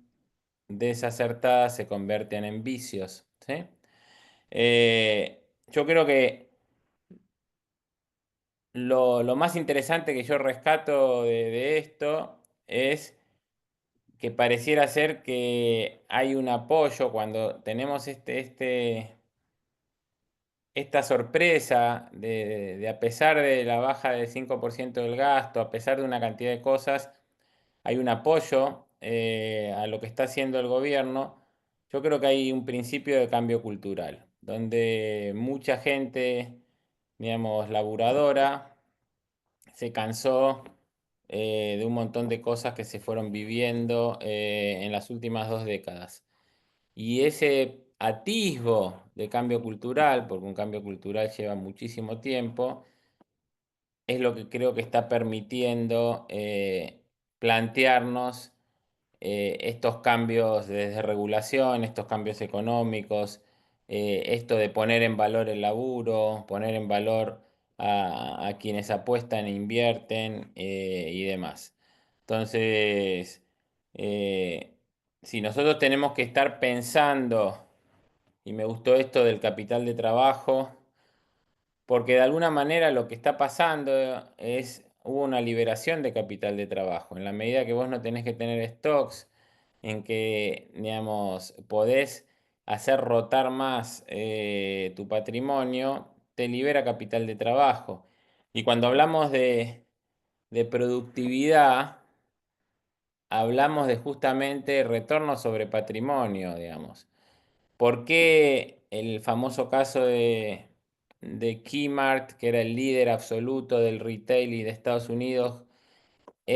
[SPEAKER 2] desacertadas se convierten en vicios, ¿sí? Yo creo que lo más interesante que yo rescato de esto es que pareciera ser que hay un apoyo cuando tenemos esta sorpresa de a pesar de la baja del 5% del gasto, a pesar de una cantidad de cosas, hay un apoyo a lo que está haciendo el gobierno. Yo creo que hay un principio de cambio cultural, donde mucha gente, digamos, laburadora, se cansó de un montón de cosas que se fueron viviendo en las últimas 2 décadas. Y ese atisbo de cambio cultural, porque un cambio cultural lleva muchísimo tiempo, es lo que creo que está permitiendo plantearnos estos cambios de desregulación, estos cambios económicos, esto de poner en valor el laburo, poner en valor a quienes apuestan e invierten y demás. Entonces, eh, si nosotros tenemos que estar pensando, y me gustó esto del capital de trabajo, porque de alguna manera lo que está pasando es, hubo una liberación de capital de trabajo. En la medida que vos no tenés que tener stocks, en que, digamos, podés hacer rotar más tu patrimonio, te libera capital de trabajo. Y cuando hablamos de productividad, hablamos de justamente retorno sobre patrimonio, digamos. ¿Por qué el famoso caso de Kmart, que era el líder absoluto del retail y de Estados Unidos,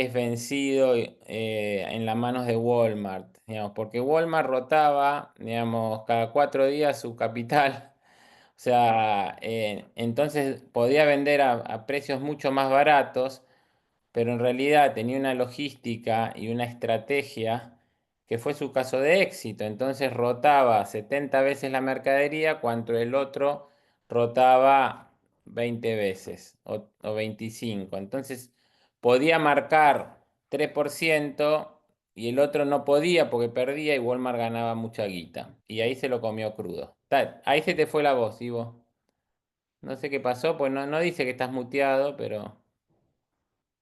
[SPEAKER 2] es vencido en las manos de Walmart, digamos, porque Walmart rotaba, digamos, cada 4 días su capital. O sea, entonces podía vender a precios mucho más baratos, pero en realidad tenía una logística y una estrategia que fue su caso de éxito. Entonces rotaba 70 veces la mercadería, cuando el otro rotaba 20 veces o 25. Entonces podía marcar 3% y el otro no podía porque perdía y Walmart ganaba mucha guita. Y ahí se lo comió crudo. Ahí se te fue la voz, Ivo. No sé qué pasó, pues no dice que estás muteado, pero...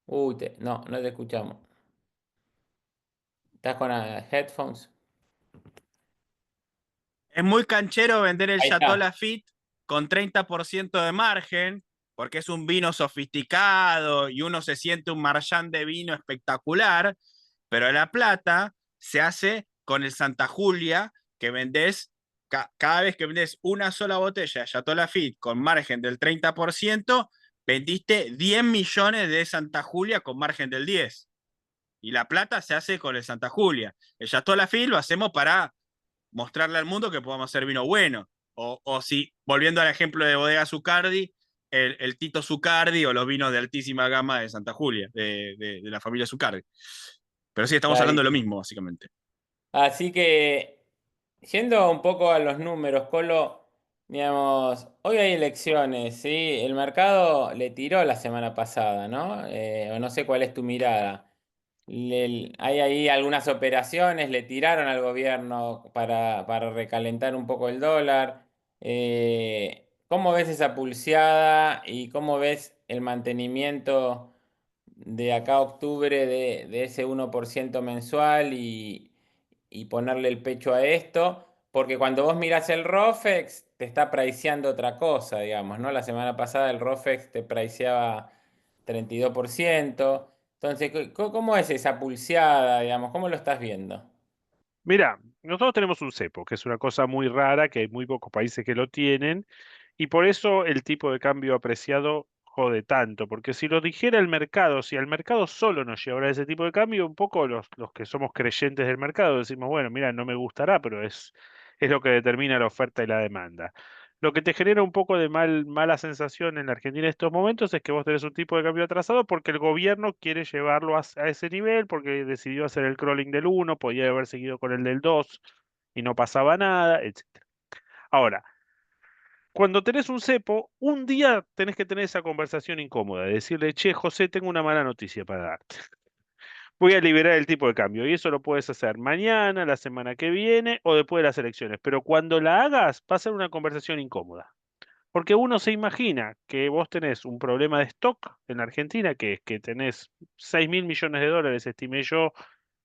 [SPEAKER 2] Uy, no te escuchamos. ¿Estás con headphones?
[SPEAKER 5] Es muy canchero vender el
[SPEAKER 2] Ahí
[SPEAKER 5] Chateau
[SPEAKER 2] está.
[SPEAKER 5] Lafite con 30% de margen, porque es un vino sofisticado y uno se siente un marchand de vino espectacular, pero la plata se hace con el Santa Julia, que vendés, cada vez que vendés una sola botella de Chateau Lafite con margen del 30%, vendiste 10 millones de Santa Julia con margen del 10%. Y la plata se hace con el Santa Julia. El Chateau Lafite lo hacemos para mostrarle al mundo que podamos hacer vino bueno. O si, volviendo al ejemplo de Bodega Zucardi, el Tito Zucardi o los vinos de altísima gama de Santa Julia, de la familia Zucardi. Pero sí, estamos hablando de lo
[SPEAKER 2] Clarísimo.
[SPEAKER 5] mismo, básicamente.
[SPEAKER 2] Así que, yendo un poco a los números, Colo, digamos, hoy hay elecciones, ¿sí? El mercado le tiró la semana pasada, ¿no? O no sé cuál es tu mirada. Hay ahí algunas operaciones, le tiraron al gobierno para recalentar un poco el dólar. ¿Cómo ves esa pulseada y cómo ves el mantenimiento de acá a octubre de ese 1% mensual y ponerle el pecho a esto? Porque cuando vos mirás el ROFEX, te está priceando otra cosa, digamos, ¿no? La semana pasada el ROFEX te priceaba 32%. Entonces, ¿cómo es esa pulseada, digamos? ¿Cómo lo estás viendo?
[SPEAKER 4] Mira, nosotros tenemos un cepo, que es una cosa muy rara, que hay muy pocos países que lo tienen, y por eso el tipo de cambio apreciado jode tanto, porque si lo dijera el mercado, si al mercado solo nos llevara ese tipo de cambio, un poco los que somos creyentes del mercado decimos, bueno, mira, no me gustará, pero es lo que determina la oferta y la demanda. Lo que te genera un poco de mala sensación en la Argentina en estos momentos es que vos tenés un tipo de cambio atrasado porque el gobierno quiere llevarlo a ese nivel, porque decidió hacer el crawling del 1, podía haber seguido con el del 2 y no pasaba nada, etc. Ahora, cuando tenés un cepo, un día tenés que tener esa conversación incómoda, de decirle, che, José, tengo una mala noticia para darte. Voy a liberar el tipo de cambio y eso lo puedes hacer mañana, la semana que viene o después de las elecciones. Pero cuando la hagas, va a ser una conversación incómoda. Porque uno se imagina que vos tenés un problema de stock en Argentina, que es que tenés 6.000 millones de dólares, estimé yo,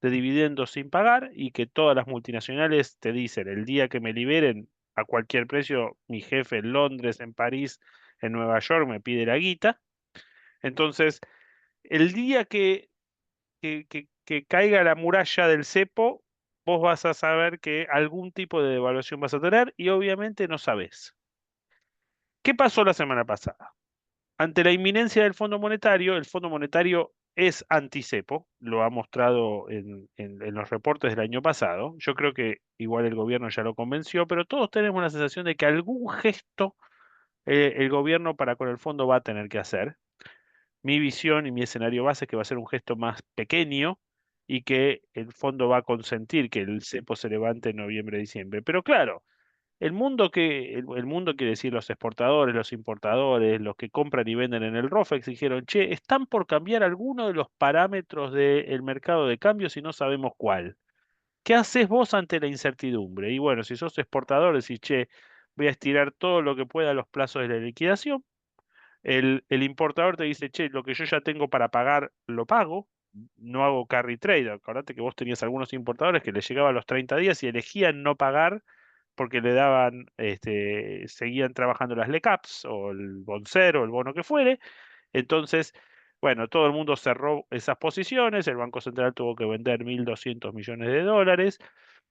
[SPEAKER 4] de dividendos sin pagar, y que todas las multinacionales te dicen, el día que me liberen a cualquier precio, mi jefe en Londres, en París, en Nueva York, me pide la guita. Entonces, el día que caiga la muralla del cepo, vos vas a saber que algún tipo de devaluación vas a tener y obviamente no sabés. ¿Qué pasó la semana pasada? Ante la inminencia del Fondo Monetario, el Fondo Monetario es anticepo, lo ha mostrado en los reportes del año pasado. Yo creo que igual el gobierno ya lo convenció, pero todos tenemos la sensación de que algún gesto el gobierno para con el fondo va a tener que hacer. Mi visión y mi escenario base es que va a ser un gesto más pequeño y que el fondo va a consentir que el cepo se levante en noviembre, diciembre. Pero claro, el mundo quiere decir los exportadores, los importadores, los que compran y venden en el ROFEX, dijeron, che, están por cambiar alguno de los parámetros del mercado de cambios y no sabemos cuál. ¿Qué haces vos ante la incertidumbre? Y bueno, si sos exportador, decís, che, voy a estirar todo lo que pueda los plazos de la liquidación. El importador te dice, che, lo que yo ya tengo para pagar, lo pago. No hago carry trade. Acordate que vos tenías algunos importadores que les llegaban los 30 días y elegían no pagar porque le daban, seguían trabajando las LECAPs o el Boncero, el bono que fuere. Entonces, bueno, todo el mundo cerró esas posiciones, el Banco Central tuvo que vender 1.200 millones de dólares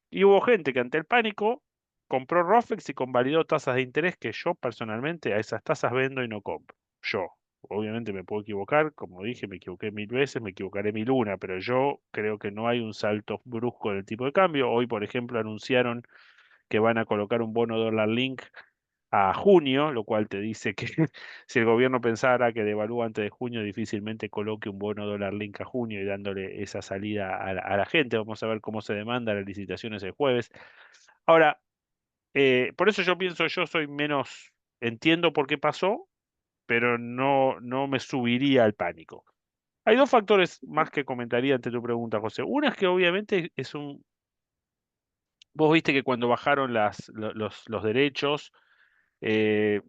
[SPEAKER 4] y hubo gente que ante el pánico compró ROFEX y convalidó tasas de interés que yo personalmente a esas tasas vendo y no compro. Yo, obviamente me puedo equivocar, como dije, me equivoqué 1000 veces, me equivocaré 1001, pero yo creo que no hay un salto brusco en el tipo de cambio. Hoy, por ejemplo, anunciaron que van a colocar un bono dólar link a junio, lo cual te dice que si el gobierno pensara que devalúa antes de junio, difícilmente coloque un bono dólar link a junio y dándole esa salida a la gente. Vamos a ver cómo se demanda las licitaciones el jueves. Ahora, por eso yo pienso, yo soy menos, entiendo por qué pasó, pero no me subiría al pánico. Hay dos factores más que comentaría ante tu pregunta, José. Una es que obviamente vos viste que cuando bajaron los derechos, eh,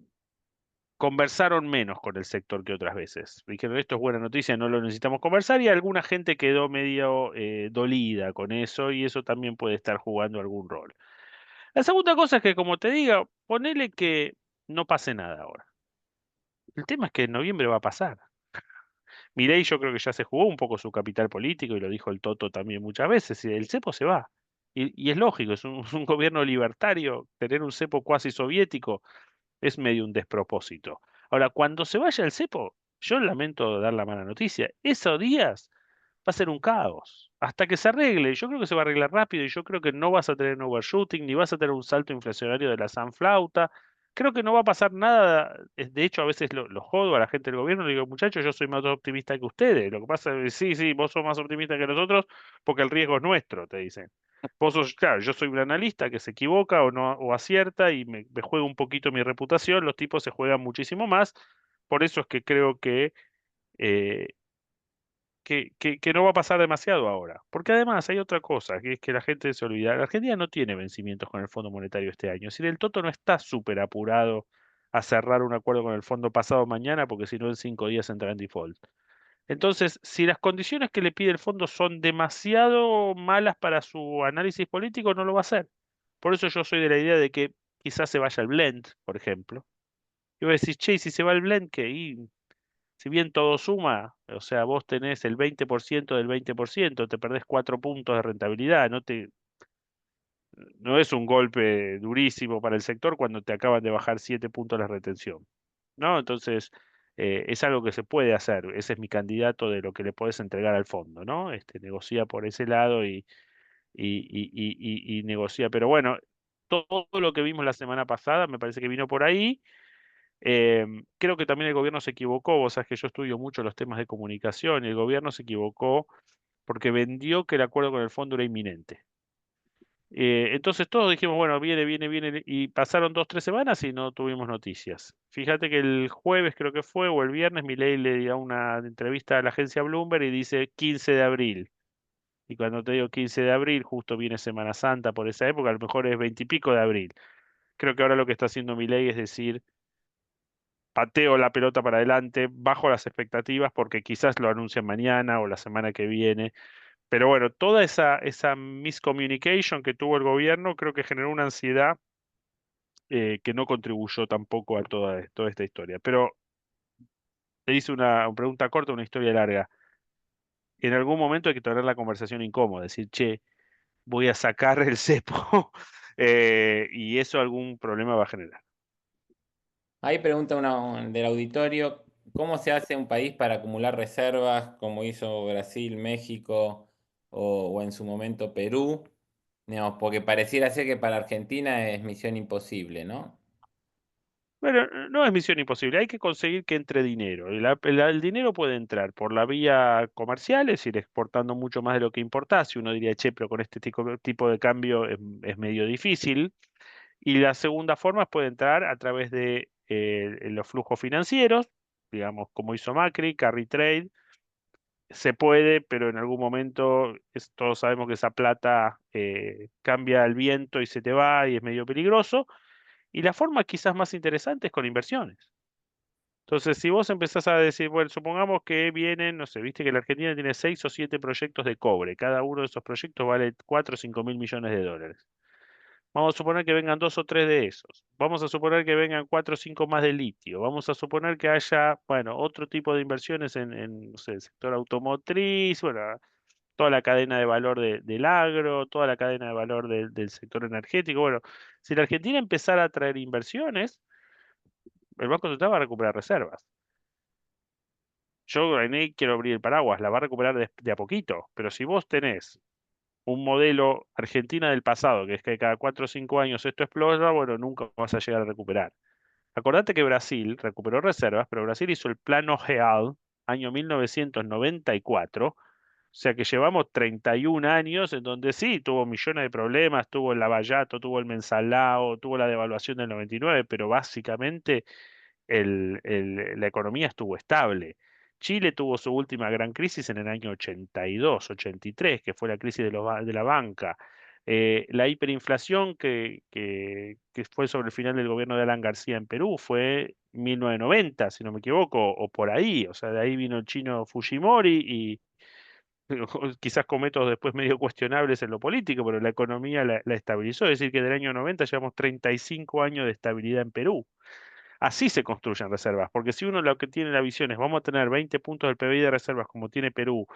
[SPEAKER 4] conversaron menos con el sector que otras veces. Dijeron, esto es buena noticia, no lo necesitamos conversar, y alguna gente quedó medio dolida con eso, y eso también puede estar jugando algún rol. La segunda cosa es que, como te diga, ponele que no pase nada ahora. El tema es que en noviembre va a pasar. Milei yo creo que ya se jugó un poco su capital político, y lo dijo el Toto también muchas veces, y el cepo se va. Y es lógico, es es un gobierno libertario, tener un cepo cuasi soviético es medio un despropósito. Ahora, cuando se vaya el cepo, yo lamento dar la mala noticia, esos días va a ser un caos. Hasta que se arregle, yo creo que se va a arreglar rápido, y yo creo que no vas a tener un overshooting, ni vas a tener un salto inflacionario de la Sanflauta. Creo que no va a pasar nada. De hecho, a veces lo jodo a la gente del gobierno, le digo, muchachos, yo soy más optimista que ustedes. Lo que pasa es que sí, vos sos más optimista que nosotros porque el riesgo es nuestro, te dicen. Vos sos, claro, yo soy un analista que se equivoca o no o acierta, y me juego un poquito mi reputación. Los tipos se juegan muchísimo más. Por eso es que creo eh, que no va a pasar demasiado ahora. Porque además hay otra cosa, que es que la gente se olvida. La Argentina no tiene vencimientos con el Fondo Monetario este año. Es decir, el Toto no está súper apurado a cerrar un acuerdo con el fondo pasado mañana, porque si no en 5 días entra en default. Entonces, si las condiciones que le pide el fondo son demasiado malas para su análisis político, no lo va a hacer. Por eso yo soy de la idea de que quizás se vaya al blend, por ejemplo. Y vos decís, che, ¿y si se va al blend, qué? Y si bien todo suma, o sea, vos tenés el 20% del 20%, te perdés 4 puntos de rentabilidad, no es un golpe durísimo para el sector cuando te acaban de bajar 7 puntos la retención, ¿no? Entonces, es algo que se puede hacer. Ese es mi candidato de lo que le podés entregar al fondo, ¿no? Negocia por ese lado y negocia. Pero bueno, todo lo que vimos la semana pasada me parece que vino por ahí. Creo que también el gobierno se equivocó. Vos sabés que yo estudio mucho los temas de comunicación, y el gobierno se equivocó porque vendió que el acuerdo con el fondo era inminente. Entonces todos dijimos, bueno, viene, y pasaron 2, 3 semanas y no tuvimos noticias. Fíjate que el jueves creo que fue, o el viernes, Milei le dio una entrevista a la agencia Bloomberg y dice 15 de abril. Y cuando te digo 15 de abril, justo viene Semana Santa por esa época, a lo mejor es 20 y pico de abril. Creo que ahora lo que está haciendo Milei es decir, pateo la pelota para adelante, bajo las expectativas porque quizás lo anuncian mañana o la semana que viene. Pero bueno, toda esa miscommunication que tuvo el gobierno creo que generó una ansiedad que no contribuyó tampoco a toda esta historia. Pero te hice una pregunta corta, una historia larga. En algún momento hay que tener la conversación incómoda, decir, che, voy a sacar el cepo, y eso algún problema va a generar.
[SPEAKER 2] Ahí pregunta del auditorio, ¿cómo se hace un país para acumular reservas como hizo Brasil, México o en su momento Perú? Digamos, porque pareciera ser que para Argentina es misión imposible, ¿no?
[SPEAKER 4] Bueno, no es misión imposible, hay que conseguir que entre dinero. El dinero puede entrar por la vía comercial, es decir, exportando mucho más de lo que importás. Si uno diría, che, pero con este tipo de cambio es medio difícil. Y la segunda forma puede entrar a través de los flujos financieros, digamos, como hizo Macri, carry trade. Se puede, pero en algún momento todos sabemos que esa plata cambia al viento y se te va y es medio peligroso. Y la forma quizás más interesante es con inversiones. Entonces, si vos empezás a decir, bueno, supongamos que vienen, no sé, viste que la Argentina tiene 6 o 7 proyectos de cobre. Cada uno de esos proyectos vale 4 o 5 mil millones de dólares. Vamos a suponer que vengan 2 o 3 de esos. Vamos a suponer que vengan 4 o 5 más de litio. Vamos a suponer que haya, bueno, otro tipo de inversiones no sé, el sector automotriz, bueno, toda la cadena de valor del agro, toda la cadena de valor del sector energético. Bueno, si la Argentina empezara a traer inversiones, el Banco Central va a recuperar reservas. yo en ahí quiero abrir el paraguas, la va a recuperar de a poquito, pero si vos tenés un modelo Argentina del pasado, que es que cada 4 o 5 años esto explota, bueno, nunca vas a llegar a recuperar. Acordate que Brasil recuperó reservas, pero Brasil hizo el Plano Real, año 1994, o sea que llevamos 31 años en donde sí, tuvo millones de problemas, tuvo el Lavallato, tuvo el Mensalao, tuvo la devaluación del 99, pero básicamente la economía estuvo estable. Chile tuvo su última gran crisis en el año 82, 83, que fue la crisis de la banca. La hiperinflación que fue sobre el final del gobierno de Alan García en Perú fue 1990, si no me equivoco, o por ahí. O sea, de ahí vino el chino Fujimori y quizás con métodos después medio cuestionables en lo político, pero la economía la estabilizó. Es decir, que del año 90 llevamos 35 años de estabilidad en Perú. Así se construyen reservas, porque si uno lo que tiene la visión es vamos a tener 20 puntos del PBI de reservas como tiene Perú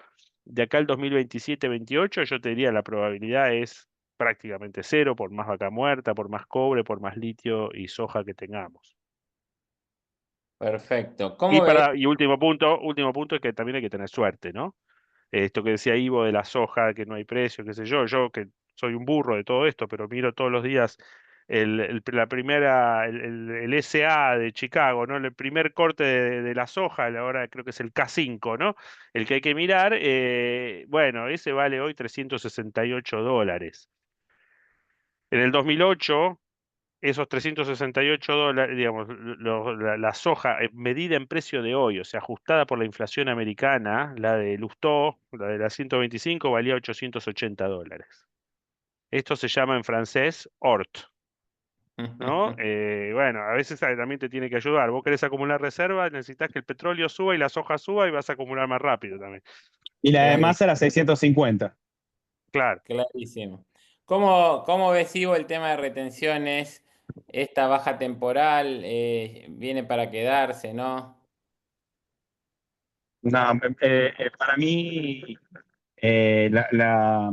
[SPEAKER 4] de acá al 2027-28, yo te diría la probabilidad es prácticamente cero por más vaca muerta, por más cobre, por más litio y soja que tengamos.
[SPEAKER 2] Perfecto. ¿Cómo ves?
[SPEAKER 4] Y último punto es que también hay que tener suerte, ¿no? Esto que decía Ivo de la soja, que no hay precio, qué sé yo que soy un burro de todo esto, pero miro todos los días la primera, el SA de Chicago, ¿no? El primer corte de la soja, ahora creo que es el K5, ¿no? El que hay que mirar, bueno, ese vale hoy $368. En el 2008 esos $368, digamos, la soja medida en precio de hoy, o sea, ajustada por la inflación americana, la de Lustó, la de la 125, valía $880. Esto se llama en francés hort, ¿no? Bueno, a veces también te tiene que ayudar. Vos querés acumular reservas, necesitas que el petróleo suba y la soja suba y vas a acumular más rápido también.
[SPEAKER 3] Y la de
[SPEAKER 2] Clarísimo,
[SPEAKER 3] masa era 650.
[SPEAKER 4] Claro.
[SPEAKER 2] clarísimo. ¿Cómo ves, Ivo, el tema de retenciones? Esta baja temporal viene para quedarse, ¿no?
[SPEAKER 3] No, para mí, la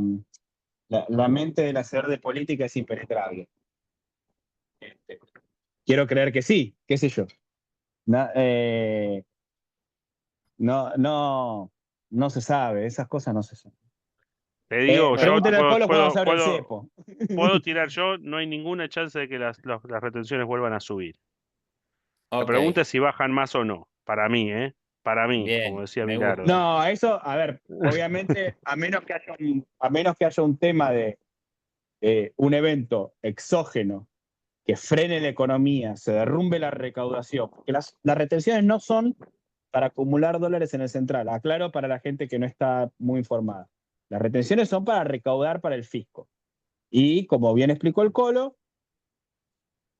[SPEAKER 3] mente del hacer de política es impenetrable. Este, quiero creer que sí, qué sé yo. No, no se sabe, esas cosas no se saben.
[SPEAKER 4] Te digo, yo
[SPEAKER 3] Pregúntale al Colo cuándo se abre el cepo.
[SPEAKER 4] puedo tirar yo, no hay ninguna chance de que las retenciones vuelvan a subir. La
[SPEAKER 2] Ok,
[SPEAKER 4] pregunta es si bajan más o no, para mí, ¿eh? Para mí, como
[SPEAKER 2] bien,
[SPEAKER 4] decía
[SPEAKER 2] me
[SPEAKER 4] Bilardo.
[SPEAKER 2] gusta.
[SPEAKER 3] No, eso, a ver, obviamente, a menos que haya un tema de un evento exógeno que frene la economía, se derrumbe la recaudación, porque las retenciones no son para acumular dólares en el central, aclaro para la gente que no está muy informada. Las retenciones son para recaudar para el fisco. Y como bien explicó el Colo,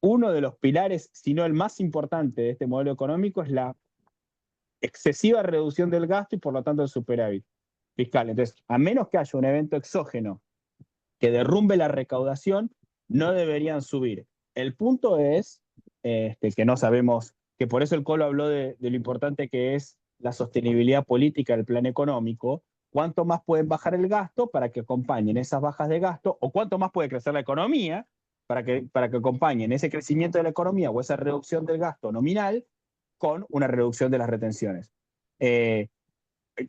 [SPEAKER 3] uno de los pilares, si no el más importante de este modelo económico, es la excesiva reducción del gasto y por lo tanto el superávit fiscal. Entonces, a menos que haya un evento exógeno que derrumbe la recaudación, no deberían subir. El punto es que no sabemos, que por eso el Colo habló de lo importante que es la sostenibilidad política del plan económico, cuánto más pueden bajar el gasto para que acompañen esas bajas de gasto, o cuánto más puede crecer la economía para que acompañen ese crecimiento de la economía o esa reducción del gasto nominal con una reducción de las retenciones. Eh,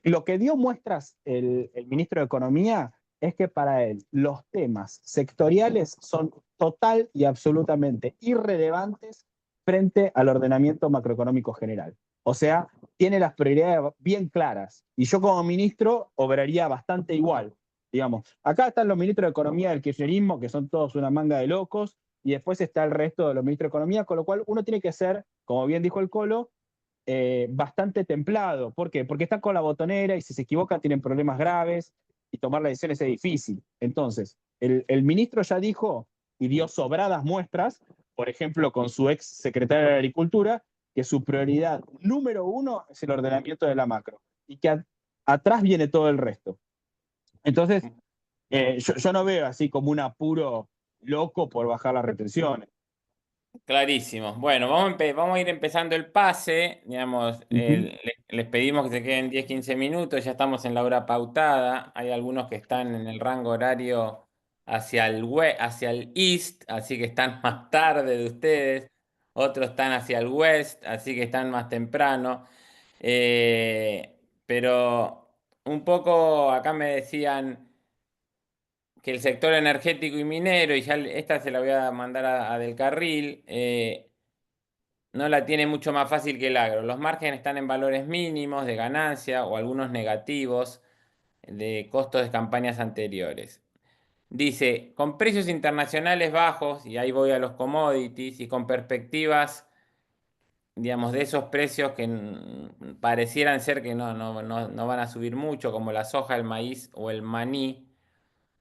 [SPEAKER 3] lo que dio muestras el ministro de Economía es que para él los temas sectoriales son total y absolutamente irrelevantes frente al ordenamiento macroeconómico general. O sea, tiene las prioridades bien claras. Y yo como ministro obraría bastante igual. Digamos, acá están los ministros de Economía del kirchnerismo, que son todos una manga de locos, y después está el resto de los ministros de Economía, con lo cual uno tiene que ser, como bien dijo el Colo, bastante templado. ¿Por qué? Porque están con la botonera y si se equivocan tienen problemas graves y tomar las decisiones es difícil. Entonces, el ministro ya dijo y dio sobradas muestras, por ejemplo, con su ex secretario de Agricultura, que su prioridad número uno es el ordenamiento de la macro y que atrás viene todo el resto. Entonces, yo no veo así como un apuro loco por bajar las retenciones.
[SPEAKER 2] Clarísimo. Bueno, vamos a ir empezando el pase. Digamos, les pedimos que se queden 10-15 minutos. Ya estamos en la hora pautada. Hay algunos que están en el rango horario hacia el east, así que están más tarde de ustedes. Otros están hacia el west, así que están más temprano. Pero un poco acá me decían que el sector energético y minero, y ya esta se la voy a mandar a Del Carril, no la tiene mucho más fácil que el agro. Los márgenes están en valores mínimos de ganancia o algunos negativos de costos de campañas anteriores. Dice, con precios internacionales bajos, y ahí voy a los commodities, y con perspectivas, digamos, de esos precios que parecieran ser que no van a subir mucho, como la soja, el maíz o el maní,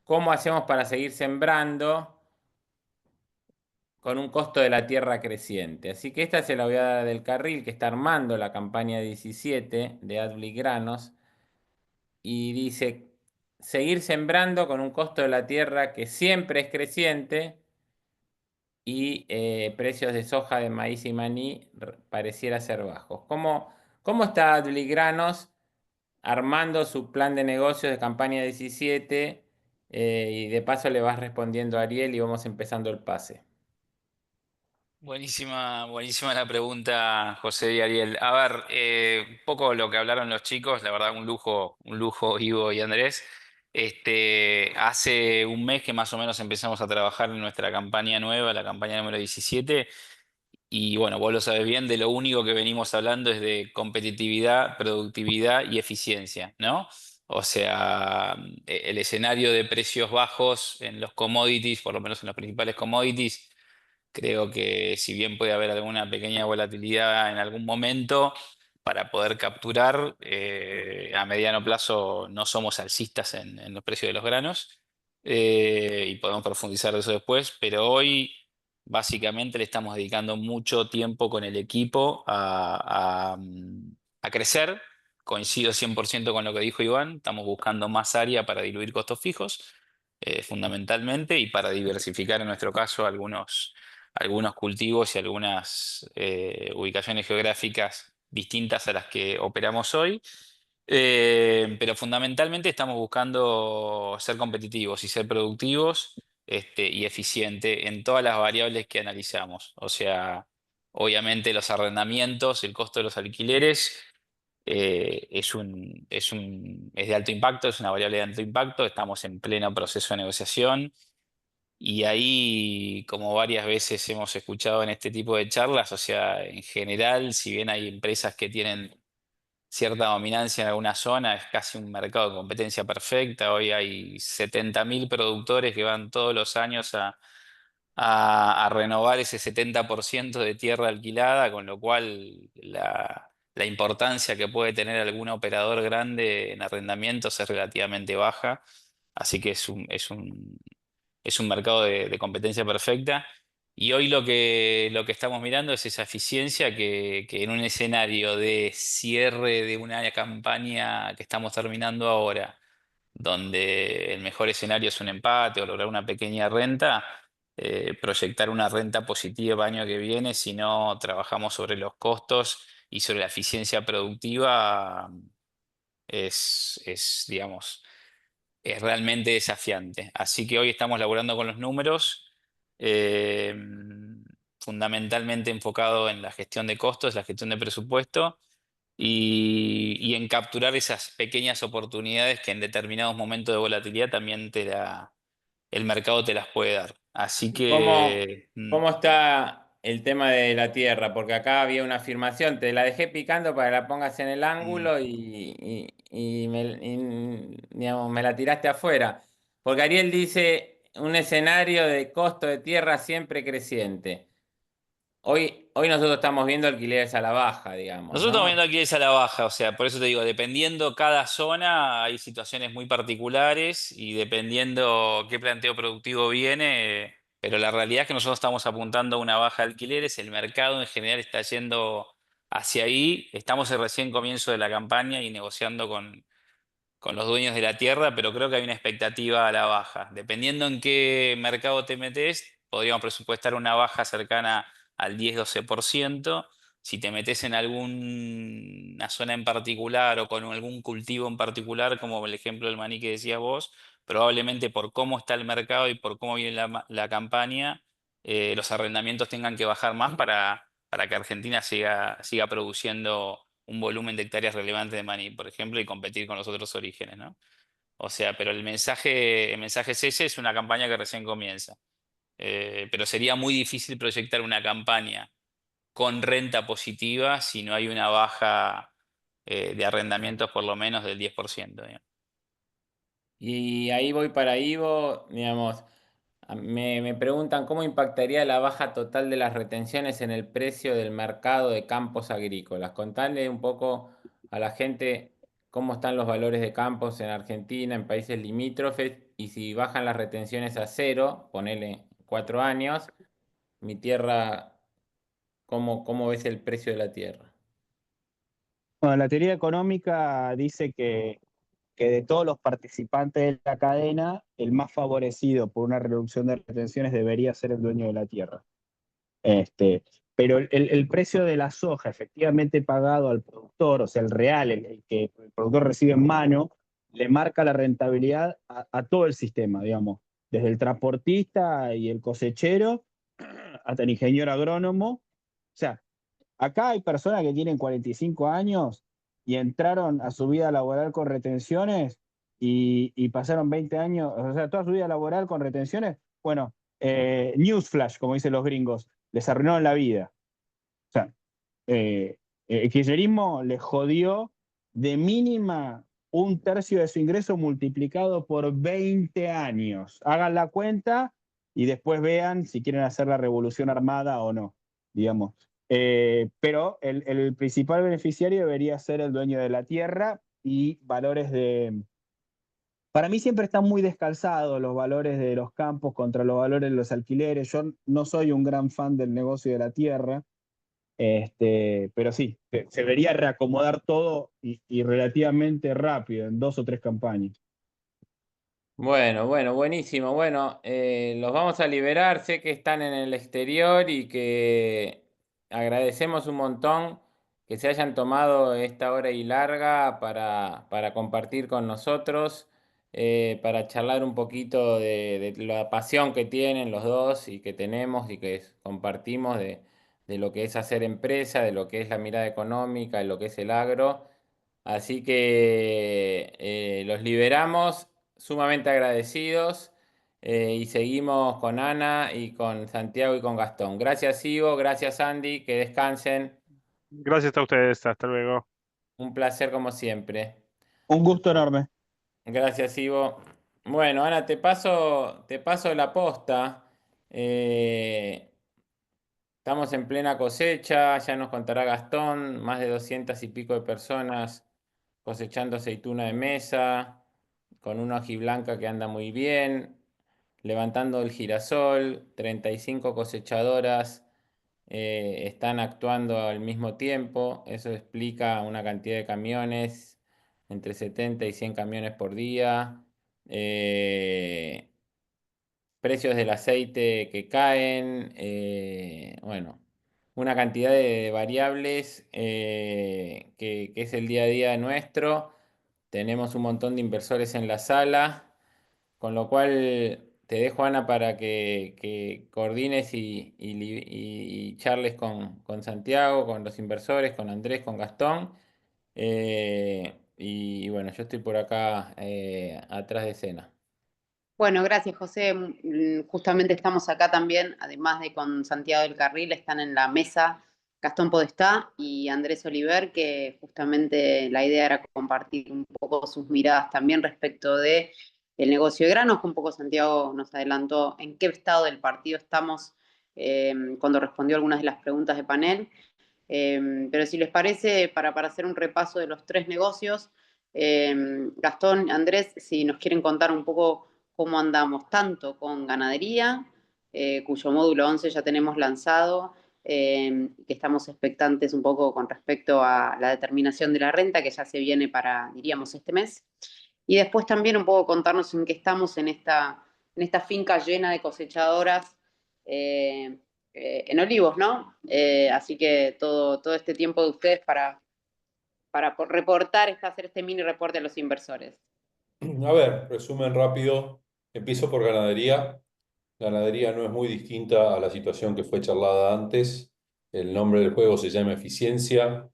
[SPEAKER 2] ¿cómo hacemos para seguir sembrando con un costo de la tierra creciente? Así que esta se la voy a dar a Del Carril, que está armando la campaña 17 de Adbli Granos, y dice, seguir sembrando con un costo de la tierra que siempre es creciente y precios de soja, de maíz y maní pareciera ser bajos. ¿Cómo está Adbli Granos armando su plan de negocios de campaña 17? Y de paso le vas respondiendo a Ariel y vamos empezando el pase.
[SPEAKER 6] Buenísima, buenísima la pregunta, José y Ariel. A ver, un poco lo que hablaron los chicos, la verdad un lujo, Ivo y Andrés. Hace un mes que más o menos empezamos a trabajar en nuestra campaña nueva, la campaña número 17. Y bueno, vos lo sabés bien, de lo único que venimos hablando es de competitividad, productividad y eficiencia, ¿no? O sea, el escenario de precios bajos en los commodities, por lo menos en los principales commodities. Creo que si bien puede haber alguna pequeña volatilidad en algún momento, para poder capturar, a mediano plazo no somos alcistas en los precios de los granos, y podemos profundizar de eso después, pero hoy básicamente le estamos dedicando mucho tiempo con el equipo a crecer. Coincido 100% con lo que dijo Iván, estamos buscando más área para diluir costos fijos, fundamentalmente, y para diversificar en nuestro caso algunos cultivos y algunas ubicaciones geográficas distintas a las que operamos hoy. Pero fundamentalmente estamos buscando ser competitivos y ser productivos, y eficiente en todas las variables que analizamos. O sea, obviamente los arrendamientos, el costo de los alquileres, es de alto impacto, es una variable de alto impacto. Estamos en pleno proceso de negociación. Y ahí, como varias veces hemos escuchado en este tipo de charlas, o sea, en general, si bien hay empresas que tienen cierta dominancia en alguna zona, es casi un mercado de competencia perfecta. Hoy hay 70.000 productores que van todos los años a renovar ese 70% de tierra alquilada, con lo cual la importancia que puede tener algún operador grande en arrendamientos es relativamente baja. Así que es un mercado de competencia perfecta. Y hoy lo que estamos mirando es esa eficiencia que en un escenario de cierre de una campaña que estamos terminando ahora, donde el mejor escenario es un empate o lograr una pequeña renta, proyectar una renta positiva el año que viene, si no trabajamos sobre los costos y sobre la eficiencia productiva, digamos, es realmente desafiante. Así que hoy estamos laburando con los números, eh, fundamentalmente enfocado en la gestión de costos, la gestión de presupuesto y en capturar esas pequeñas oportunidades que en determinados momentos de volatilidad también el mercado te las puede dar. Así
[SPEAKER 2] ¿Cómo,
[SPEAKER 6] que
[SPEAKER 2] cómo está el tema de la tierra? Porque acá había una afirmación, te la dejé picando para que la pongas en el
[SPEAKER 6] mm,
[SPEAKER 2] ángulo digamos, me la tiraste afuera. Porque Ariel dice un escenario de costo de tierra siempre creciente. Hoy nosotros estamos viendo alquileres a la baja, digamos,
[SPEAKER 6] nosotros estamos
[SPEAKER 2] ¿no?
[SPEAKER 6] viendo aquí es a la baja, o sea, por eso te digo, dependiendo cada zona, hay situaciones muy particulares y dependiendo qué planteo productivo viene, pero la realidad es que nosotros estamos apuntando a una baja de alquileres, el mercado en general está yendo hacia ahí, estamos en recién comienzo de la campaña y negociando con los dueños de la tierra, pero creo que hay una expectativa a la baja. Dependiendo en qué mercado te metes, podríamos presupuestar una baja cercana al 10-12%. Si te metes en alguna zona en particular o con algún cultivo en particular, como el ejemplo del maní que decías vos, probablemente por cómo está el mercado y por cómo viene la campaña, los arrendamientos tengan que bajar más para que Argentina siga produciendo un volumen de hectáreas relevante de maní, por ejemplo, y competir con los otros orígenes, ¿no? O sea, pero el mensaje es ese, es una campaña que recién comienza. Pero sería muy difícil proyectar una campaña con renta positiva si no hay una baja de arrendamientos por lo menos del 10%, digamos.
[SPEAKER 2] Y ahí voy para Ivo, digamos, me preguntan cómo impactaría la baja total de las retenciones en el precio del mercado de campos agrícolas. Contale un poco a la gente cómo están los valores de campos en Argentina, en países limítrofes, y si bajan las retenciones a cero, ponele 4 años, mi tierra, ¿cómo ves el precio de la tierra?
[SPEAKER 3] Bueno, la teoría económica dice que de todos los participantes de la cadena, el más favorecido por una reducción de retenciones debería ser el dueño de la tierra. Este, pero el precio de la soja efectivamente pagado al productor, o sea, el real, el que el productor recibe en mano, le marca la rentabilidad a todo el sistema, digamos, desde el transportista y el cosechero hasta el ingeniero agrónomo. O sea, acá hay personas que tienen 45 años y entraron a su vida laboral con retenciones y pasaron 20 años, o sea, toda su vida laboral con retenciones. Bueno, newsflash, como dicen los gringos, les arruinaron la vida. O sea, el kirchnerismo les jodió de mínima un tercio de su ingreso multiplicado por 20 años. Hagan la cuenta y después vean si quieren hacer la revolución armada o no, digamos. Pero el principal beneficiario debería ser el dueño de la tierra y valores de... Para mí siempre están muy descalzados los valores de los campos contra los valores de los alquileres. Yo no soy un gran fan del negocio de la tierra, pero sí, se debería reacomodar todo y relativamente rápido, en 2 o 3 campañas.
[SPEAKER 2] Bueno, buenísimo. Bueno, los vamos a liberar. Sé que están en el exterior y que agradecemos un montón que se hayan tomado esta hora y larga para compartir con nosotros, para charlar un poquito de la pasión que tienen los dos y que tenemos y que compartimos de lo que es hacer empresa, de lo que es la mirada económica, de lo que es el agro. Así que los liberamos sumamente agradecidos, y seguimos con Ana y con Santiago y con Gastón. Gracias Ivo, gracias Andy, que descansen.
[SPEAKER 4] Gracias a ustedes, hasta luego.
[SPEAKER 2] Un placer como siempre.
[SPEAKER 3] Un gusto enorme.
[SPEAKER 2] Gracias Ivo. Bueno, Ana, te paso la posta. Eh, Estamos en plena cosecha, ya nos contará Gastón, más de 200 y pico de personas cosechando aceituna de mesa, con una hojiblanca que anda muy bien, levantando el girasol, 35 cosechadoras están actuando al mismo tiempo, eso explica una cantidad de camiones, entre 70 y 100 camiones por día. Precios del aceite que caen, bueno, una cantidad de variables que es el día a día nuestro. Tenemos un montón de inversores en la sala, con lo cual te dejo, Ana, para que coordines y charles con Santiago, con los inversores, con Andrés, con Gastón. Y bueno, yo estoy por acá atrás de escena.
[SPEAKER 1] Bueno, gracias, José. Justamente estamos acá también, además de con Santiago del Carril, están en la mesa Gastón Podestá y Andrés Oliver, que justamente la idea era compartir un poco sus miradas también respecto de el negocio de granos, que un poco Santiago nos adelantó en qué estado del partido estamos cuando respondió algunas de las preguntas de panel. Pero si les parece, para hacer un repaso de los tres negocios, Gastón, Andrés, si nos quieren contar un poco cómo andamos tanto con ganadería, cuyo módulo 11 ya tenemos lanzado, que estamos expectantes un poco con respecto a la determinación de la renta, que ya se viene para, diríamos, este mes. Y después también un poco contarnos en qué estamos en esta finca llena de cosechadoras en Olivos, ¿no? Así que todo este tiempo de ustedes para reportar, hacer este mini reporte a los inversores.
[SPEAKER 7] A ver, resumen rápido. Empiezo por ganadería. Ganadería no es muy distinta a la situación que fue charlada antes. El nombre del juego se llama eficiencia.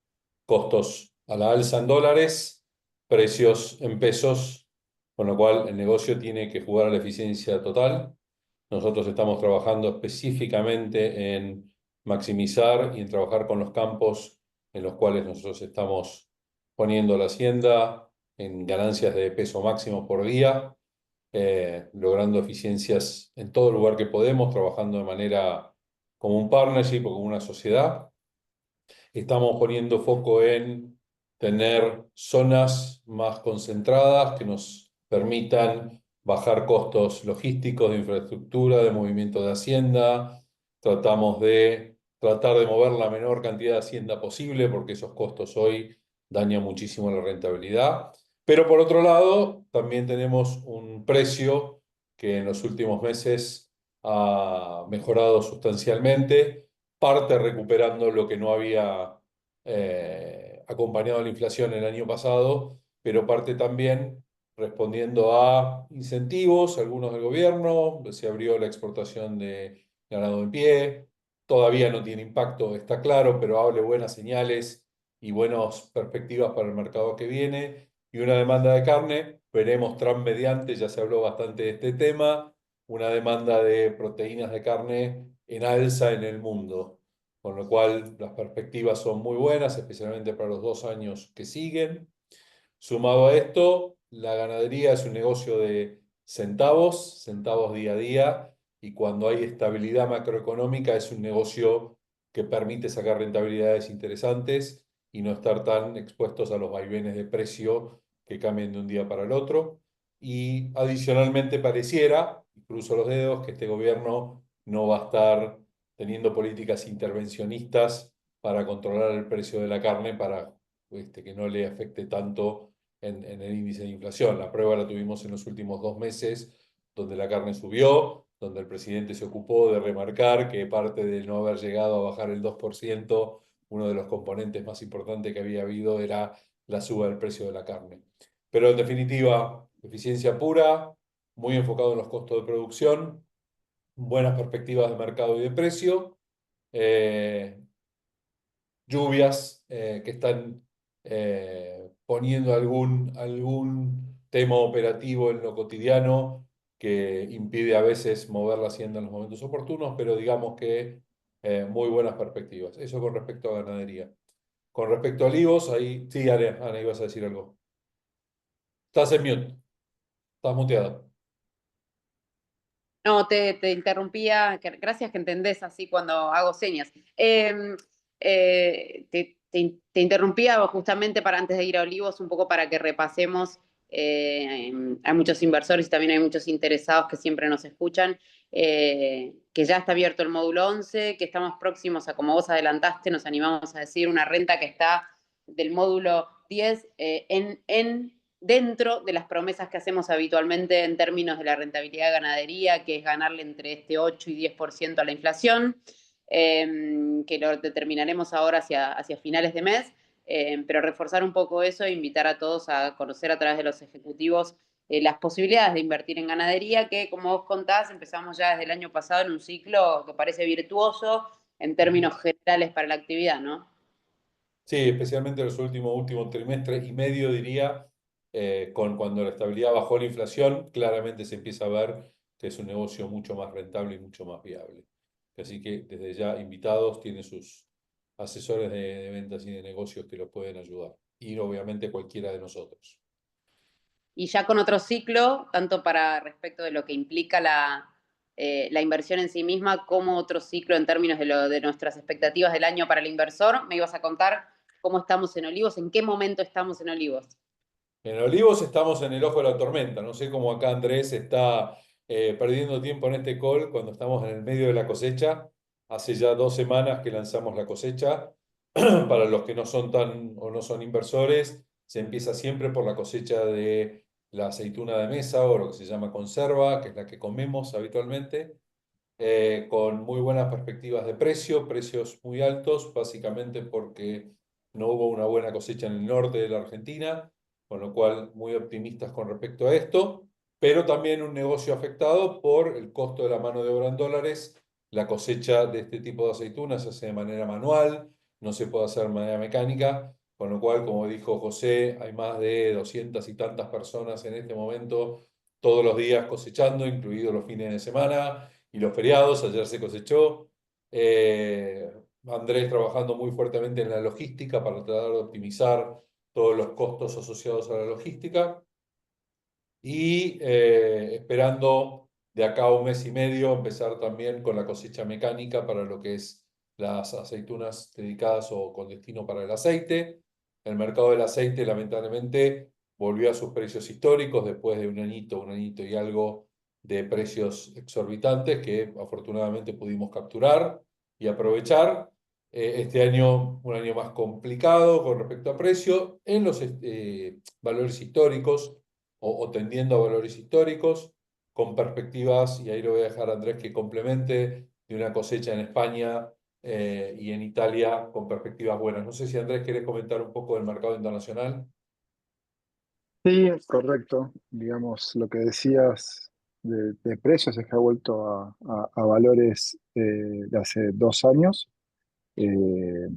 [SPEAKER 7] costos a la alza en dólares, precios en pesos, con lo cual el negocio tiene que jugar a la eficiencia total. Nosotros estamos trabajando específicamente en maximizar y en trabajar con los campos en los cuales nosotros estamos poniendo la hacienda en ganancias de peso máximo por día, logrando eficiencias en todo lugar que podemos, trabajando de manera como un partnership o como una sociedad. Estamos poniendo foco en tener zonas más concentradas que nos permitan bajar costos logísticos, de infraestructura, de movimiento de hacienda. Tratamos de tratar de mover la menor cantidad de hacienda posible porque esos costos hoy dañan muchísimo la rentabilidad. Pero por otro lado, también tenemos un precio que en los últimos meses ha mejorado sustancialmente, parte recuperando lo que no había acompañado a la inflación el año pasado, pero parte también respondiendo a incentivos, algunos del gobierno. Se abrió la exportación de ganado en pie, todavía no tiene impacto, está claro, pero hable buenas señales y buenas perspectivas para el mercado que viene. Y una demanda de carne, veremos Trump mediante, ya se habló bastante de este tema, una demanda de proteínas de carne en alza en el mundo, con lo cual las perspectivas son muy buenas, especialmente para los 2 años que siguen. Sumado a esto, la ganadería es un negocio de centavos, centavos día a día, y cuando hay estabilidad macroeconómica es un negocio que permite sacar rentabilidades interesantes y no estar tan expuestos a los vaivenes de precio que cambian de un día para el otro. Y adicionalmente pareciera, y cruzo los dedos, que este gobierno no va a estar teniendo políticas intervencionistas para controlar el precio de la carne para que no le afecte tanto en el índice de inflación. La prueba la tuvimos en los últimos 2 meses, donde la carne subió, donde el presidente se ocupó de remarcar que parte de no haber llegado a bajar el 2%, uno de los componentes más importantes que había habido era la suba del precio de la carne. Pero en definitiva, eficiencia pura, muy enfocado en los costos de producción, buenas perspectivas de mercado y de precio, lluvias que están poniendo algún tema operativo en lo cotidiano que impide a veces mover la hacienda en los momentos oportunos, pero digamos que muy buenas perspectivas. Eso con respecto a ganadería. Con respecto a olivos, ahí sí, Ana, ibas a decir algo. Estás en mute, estás muteada.
[SPEAKER 1] No, te interrumpía, gracias que entendés así cuando hago señas. Te interrumpía justamente para antes de ir a Olivos, un poco para que repasemos. Hay muchos inversores y también hay muchos interesados que siempre nos escuchan, que ya está abierto el módulo 11, que estamos próximos a, como vos adelantaste, nos animamos a decir, una renta que está del módulo 10 dentro de las promesas que hacemos habitualmente en términos de la rentabilidad de ganadería, que es ganarle entre este 8 y 10% a la inflación, que lo determinaremos ahora hacia finales de mes, pero reforzar un poco eso e invitar a todos a conocer a través de los ejecutivos las posibilidades de invertir en ganadería, que como vos contás, empezamos ya desde el año pasado en un ciclo que parece virtuoso en términos generales para la actividad, ¿no?
[SPEAKER 7] Sí, especialmente los últimos trimestres y medio, diría, cuando la estabilidad bajó la inflación, claramente se empieza a ver que es un negocio mucho más rentable y mucho más viable. Así que desde ya invitados, tiene sus asesores de ventas y de negocios que los pueden ayudar. Y obviamente cualquiera de nosotros.
[SPEAKER 1] Y ya con otro ciclo, tanto para respecto de lo que implica la inversión en sí misma, como otro ciclo en términos de nuestras expectativas del año para el inversor. Me ibas a contar cómo estamos en Olivos, en qué momento estamos en Olivos.
[SPEAKER 7] En Olivos estamos en el ojo de la tormenta. No sé cómo acá Andrés está perdiendo tiempo en este call cuando estamos en el medio de la cosecha. Hace ya 2 semanas que lanzamos la cosecha. Para los que no son tan o no son inversores, se empieza siempre por la cosecha de la aceituna de mesa o lo que se llama conserva, que es la que comemos habitualmente, con muy buenas perspectivas de precio, precios muy altos, básicamente porque no hubo una buena cosecha en el norte de la Argentina, con lo cual muy optimistas con respecto a esto, pero también un negocio afectado por el costo de la mano de obra en dólares. La cosecha de este tipo de aceitunas se hace de manera manual, no se puede hacer de manera mecánica, con lo cual, como dijo José, hay más de 200 y tantas personas en este momento, todos los días cosechando, incluidos los fines de semana y los feriados. Ayer se cosechó. Andrés trabajando muy fuertemente en la logística para tratar de optimizar todos los costos asociados a la logística. Y esperando de acá a un mes y medio empezar también con la cosecha mecánica para lo que es las aceitunas dedicadas o con destino para el aceite. El mercado del aceite lamentablemente volvió a sus precios históricos después de un añito y algo de precios exorbitantes que afortunadamente pudimos capturar y aprovechar. Este año, un año más complicado con respecto a precio en los valores históricos o tendiendo a valores históricos, con perspectivas, y ahí lo voy a dejar a Andrés que complemente, de una cosecha en España y en Italia con perspectivas buenas. No sé si Andrés querés comentar un poco del mercado internacional.
[SPEAKER 8] Sí, correcto. Digamos, lo que decías de precios es que ha vuelto a valores de hace 2 años,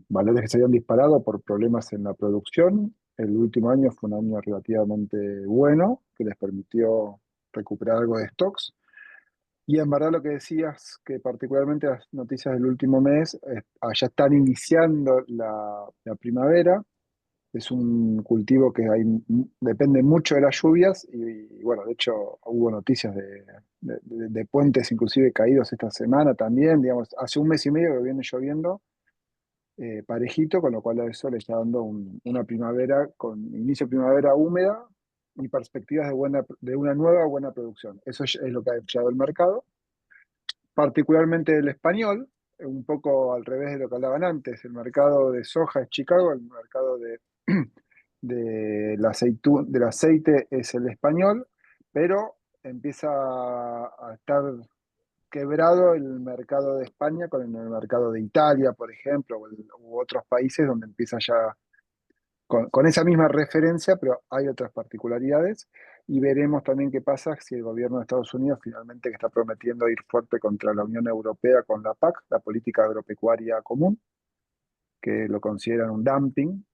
[SPEAKER 8] valores que se habían disparado por problemas en la producción. El último año fue un año relativamente bueno, que les permitió recuperar algo de stocks. Y en verdad lo que decías, que particularmente las noticias del último mes, allá están iniciando la primavera. Es un cultivo que depende mucho de las lluvias y, bueno, de hecho hubo noticias de puentes inclusive caídos esta semana también, digamos, hace un mes y medio que viene lloviendo parejito, con lo cual eso le está dando una primavera con inicio de primavera húmeda y perspectivas de una nueva buena producción. Eso es lo que ha enfriado el mercado, particularmente el español, un poco al revés de lo que hablaban antes. El mercado de soja es Chicago, el mercado del aceite es el español, pero empieza a estar quebrado el mercado de España con el mercado de Italia, por ejemplo, u otros países donde empieza ya con esa misma referencia, pero hay otras particularidades. Y veremos también qué pasa si el gobierno de Estados Unidos finalmente, que está prometiendo ir fuerte contra la Unión Europea con la PAC, la Política Agropecuaria Común, que lo consideran un dumping,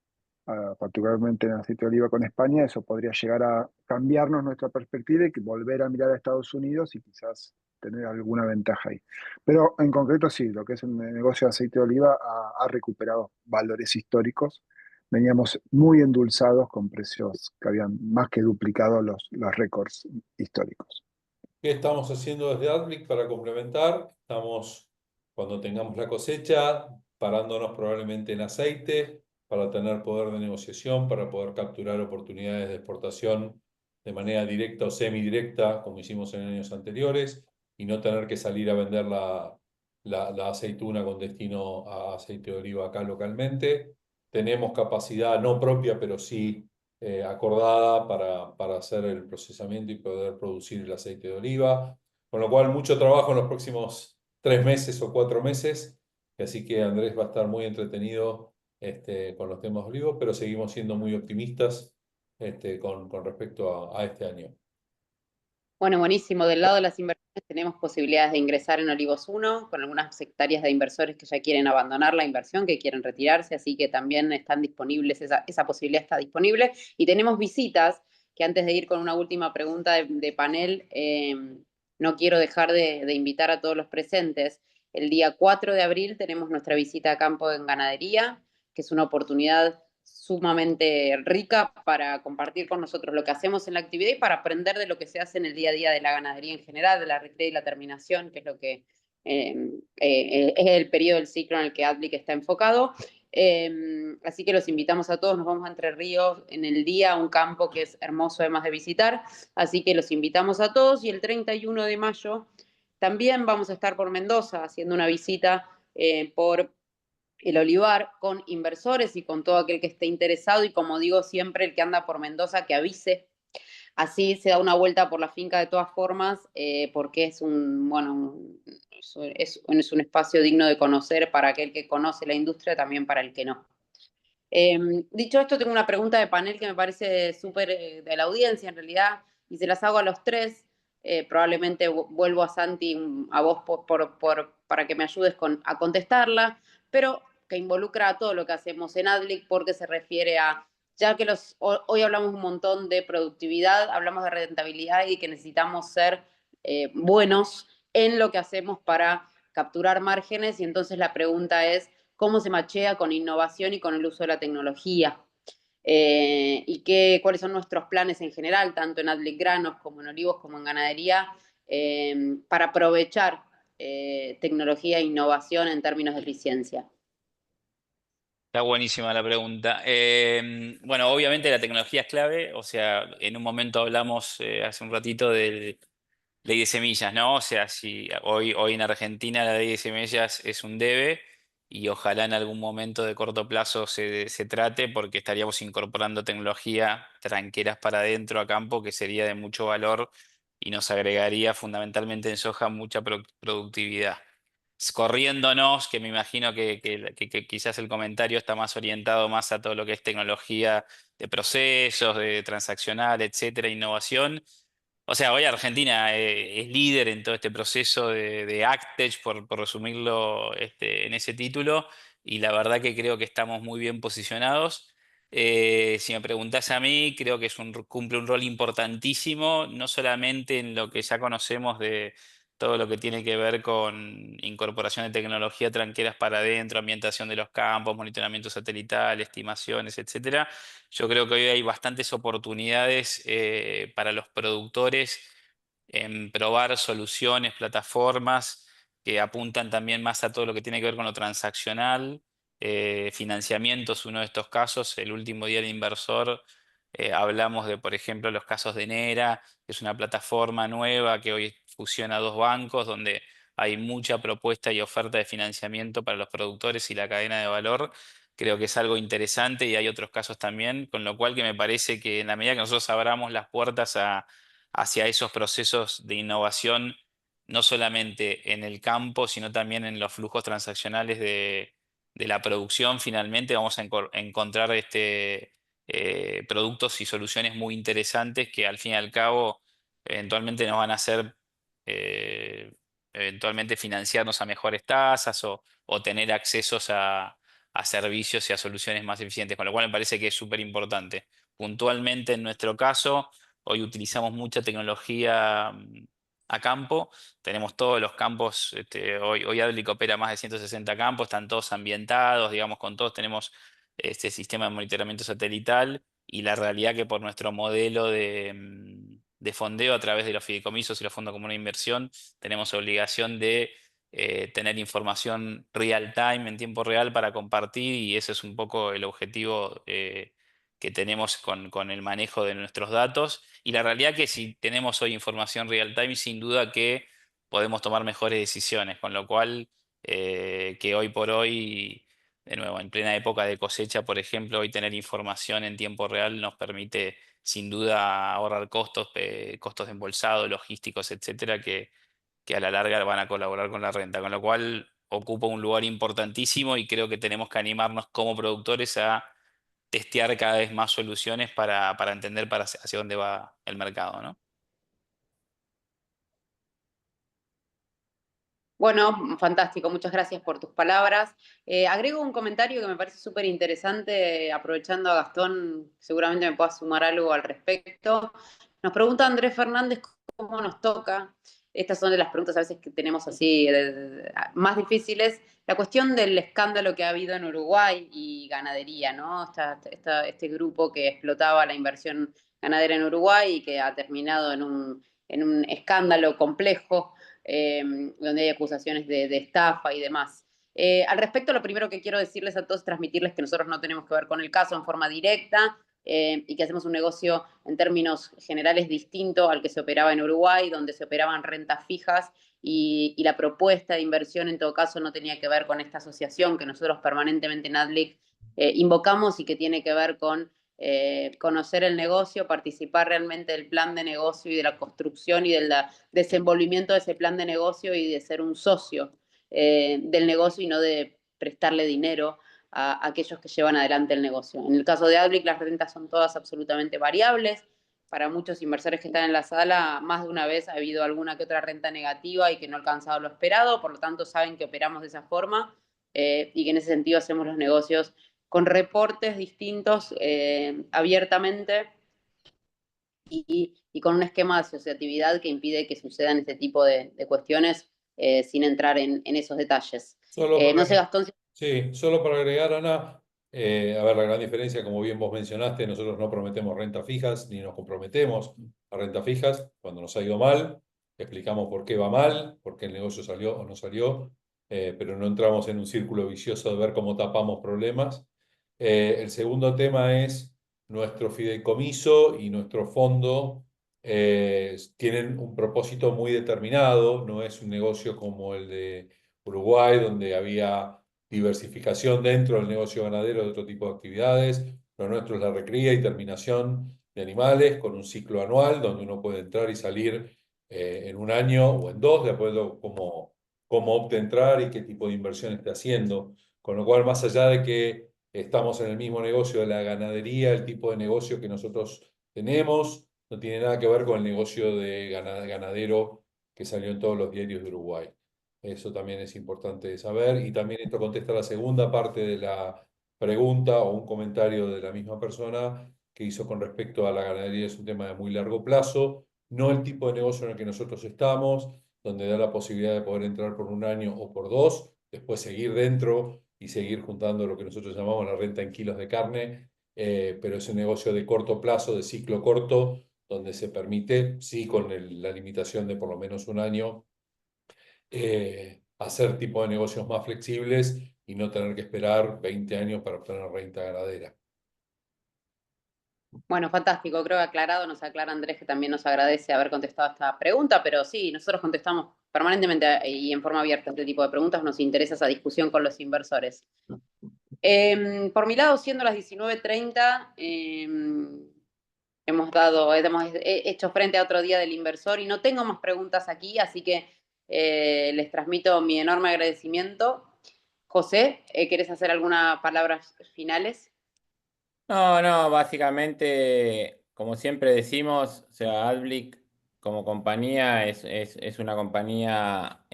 [SPEAKER 8] particularmente en el aceite de oliva con España. Eso podría llegar a cambiarnos nuestra perspectiva y que volver a mirar a Estados Unidos y quizás tener alguna ventaja ahí. Pero en concreto sí, lo que es el negocio de aceite de oliva ha recuperado valores históricos. Veníamos muy endulzados con precios que habían más que duplicado los récords históricos.
[SPEAKER 7] ¿Qué estamos haciendo desde Adblick para complementar? Estamos, cuando tengamos la cosecha, parándonos probablemente en aceite para tener poder de negociación, para poder capturar oportunidades de exportación de manera directa o semidirecta, como hicimos en años anteriores, y no tener que salir a vender la aceituna con destino a aceite de oliva acá localmente. Tenemos capacidad no propia, pero sí acordada para hacer el procesamiento y poder producir el aceite de oliva. Con lo cual, mucho trabajo en los próximos 3 meses o 4 meses. Así que Andrés va a estar muy entretenido con los temas de olivo, pero seguimos siendo muy optimistas con respecto a este año.
[SPEAKER 1] Bueno, buenísimo. Del lado de las inversiones tenemos posibilidades de ingresar en Olivos 1 con algunas hectáreas de inversores que ya quieren abandonar la inversión, que quieren retirarse, así que también están disponibles, esa posibilidad está disponible. Y tenemos visitas, que antes de ir con una última pregunta de panel, no quiero dejar de invitar a todos los presentes. El día 4 de abril tenemos nuestra visita a campo en ganadería, que es una oportunidad sumamente rica para compartir con nosotros lo que hacemos en la actividad y para aprender de lo que se hace en el día a día de la ganadería en general, de la recría y la terminación, que es lo que es el periodo del ciclo en el que Adblick está enfocado. Así que los invitamos a todos, nos vamos a Entre Ríos en el día, a un campo que es hermoso además de visitar, así que los invitamos a todos y el 31 de mayo también vamos a estar por Mendoza haciendo una visita por el olivar con inversores y con todo aquel que esté interesado y como digo siempre, el que anda por Mendoza que avise, así se da una vuelta por la finca de todas formas, porque es es un espacio digno de conocer para aquel que conoce la industria, también para el que no. Dicho esto, tengo una pregunta de panel que me parece súper de la audiencia en realidad, y se las hago a los tres. Probablemente vuelvo a Santi, a vos para que me ayudes a contestarla, pero que involucra a todo lo que hacemos en Adlic, porque se refiere a, ya que hoy hablamos un montón de productividad, hablamos de rentabilidad y que necesitamos ser buenos en lo que hacemos para capturar márgenes, y entonces la pregunta es, ¿cómo se machea con innovación y con el uso de la tecnología? Y cuáles son nuestros planes en general, tanto en Adlic Granos como en Olivos como en ganadería, para aprovechar tecnología e innovación en términos de eficiencia.
[SPEAKER 6] Está buenísima la pregunta. Bueno, obviamente la tecnología es clave, o sea, en un momento hablamos hace un ratito de ley de semillas, ¿no? O sea, si hoy en Argentina la ley de semillas es un debe y ojalá en algún momento de corto plazo se trate porque estaríamos incorporando tecnología tranqueras para adentro a campo que sería de mucho valor y nos agregaría fundamentalmente en soja mucha productividad. Corriéndonos, que me imagino que quizás el comentario está más orientado más a todo lo que es tecnología de procesos, de transaccional, etcétera, innovación. O sea, hoy Argentina es líder en todo este proceso de AgTech, por resumirlo en ese título, y la verdad que creo que estamos muy bien posicionados. Si me preguntás a mí, creo que cumple un rol importantísimo, no solamente en lo que ya conocemos de todo lo que tiene que ver con incorporación de tecnología tranqueras para adentro, ambientación de los campos, monitoramiento satelital, estimaciones, etcétera. Yo creo que hoy hay bastantes oportunidades para los productores en probar soluciones, plataformas que apuntan también más a todo lo que tiene que ver con lo transaccional. Financiamiento es uno de estos casos. El último día del inversor hablamos de, por ejemplo, los casos de Nera, que es una plataforma nueva que hoy fusiona dos bancos donde hay mucha propuesta y oferta de financiamiento para los productores y la cadena de valor. Creo que es algo interesante y hay otros casos también, con lo cual que me parece que en la medida que nosotros abramos las puertas hacia esos procesos de innovación, no solamente en el campo, sino también en los flujos transaccionales de la producción, finalmente vamos a encontrar productos y soluciones muy interesantes que al fin y al cabo eventualmente nos van a hacer eventualmente financiarnos a mejores tasas o tener accesos a servicios y a soluciones más eficientes, con lo cual me parece que es súper importante. Puntualmente en nuestro caso, hoy utilizamos mucha tecnología a campo, tenemos todos los campos, hoy Adlic opera más de 160 campos, están todos ambientados, digamos, con todos tenemos este sistema de monitoramiento satelital y la realidad que por nuestro modelo de fondeo a través de los fideicomisos y los fondos comunes de inversión, tenemos obligación de tener información real time, en tiempo real, para compartir, y ese es un poco el objetivo que tenemos con el manejo de nuestros datos. Y la realidad que si tenemos hoy información real time, sin duda que podemos tomar mejores decisiones, con lo cual que hoy por hoy, de nuevo, en plena época de cosecha, por ejemplo, hoy tener información en tiempo real nos permite sin duda ahorrar costos, costos de embolsado, logísticos, etcétera, que a la larga van a colaborar con la renta, con lo cual ocupa un lugar importantísimo y creo que tenemos que animarnos como productores a testear cada vez más soluciones para entender hacia dónde va el mercado, ¿no?
[SPEAKER 1] Bueno, fantástico, muchas gracias por tus palabras. Agrego un comentario que me parece súper interesante, aprovechando a Gastón, seguramente me pueda sumar algo al respecto. Nos pregunta Andrés Fernández cómo nos toca. Estas son de las preguntas a veces que tenemos así más difíciles. La cuestión del escándalo que ha habido en Uruguay y ganadería, ¿no? Este grupo que explotaba la inversión ganadera en Uruguay y que ha terminado en un escándalo complejo, donde hay acusaciones de estafa y demás. Al respecto, lo primero que quiero decirles a todos es transmitirles que nosotros no tenemos que ver con el caso en forma directa, y que hacemos un negocio en términos generales distinto al que se operaba en Uruguay, donde se operaban rentas fijas y la propuesta de inversión en todo caso no tenía que ver con esta asociación que nosotros permanentemente en Adlic invocamos y que tiene que ver con conocer el negocio, participar realmente del plan de negocio y de la construcción y del desenvolvimiento de ese plan de negocio y de ser un socio del negocio y no de prestarle dinero a aquellos que llevan adelante el negocio. En el caso de Adlic, las rentas son todas absolutamente variables. Para muchos inversores que están en la sala, más de una vez ha habido alguna que otra renta negativa y que no ha alcanzado lo esperado, por lo tanto saben que operamos de esa forma. y que en ese sentido hacemos los negocios con reportes distintos abiertamente y con un esquema de asociatividad que impide que sucedan este tipo de cuestiones sin entrar en esos detalles.
[SPEAKER 7] Solo
[SPEAKER 1] No sé, Gastón.
[SPEAKER 7] Sí, solo para agregar, Ana, a ver, la gran diferencia, como bien vos mencionaste, nosotros no prometemos rentas fijas ni nos comprometemos a rentas fijas. Cuando nos ha ido mal, explicamos por qué va mal, por qué el negocio salió o no salió, pero no entramos en un círculo vicioso de ver cómo tapamos problemas. El segundo tema es nuestro fideicomiso y nuestro fondo tienen un propósito muy determinado, no es un negocio como el de Uruguay, donde había diversificación dentro del negocio ganadero de otro tipo de actividades. Lo nuestro es la recría y terminación de animales con un ciclo anual donde uno puede entrar y salir en un año o en dos, de acuerdo a cómo opte entrar y qué tipo de inversión esté haciendo. Con lo cual, más allá de que estamos en el mismo negocio de la ganadería, el tipo de negocio que nosotros tenemos no tiene nada que ver con el negocio de ganadero que salió en todos los diarios de Uruguay. Eso también es importante saber. Y también esto contesta la segunda parte de la pregunta o un comentario de la misma persona que hizo con respecto a la ganadería. Es un tema de muy largo plazo, no el tipo de negocio en el que nosotros estamos, donde da la posibilidad de poder entrar por un año o por dos, después seguir dentro y seguir juntando lo que nosotros llamamos la renta en kilos de carne, pero es un negocio de corto plazo, de ciclo corto, donde se permite, sí, con la limitación de por lo menos un año, hacer tipo de negocios más flexibles y no tener que esperar 20 años para obtener renta ganadera.
[SPEAKER 1] Bueno, fantástico, creo que aclarado, nos aclara Andrés que también nos agradece haber contestado esta pregunta, pero sí, nosotros contestamos permanentemente y en forma abierta este tipo de preguntas, nos interesa esa discusión con los inversores. Por mi lado, siendo las 19:30, hemos hecho frente a otro día del inversor y no tengo más preguntas aquí, así que les transmito mi enorme agradecimiento. José, ¿querés hacer algunas palabras finales?
[SPEAKER 2] No, básicamente, como siempre decimos, o sea, Adblick como compañía es una compañía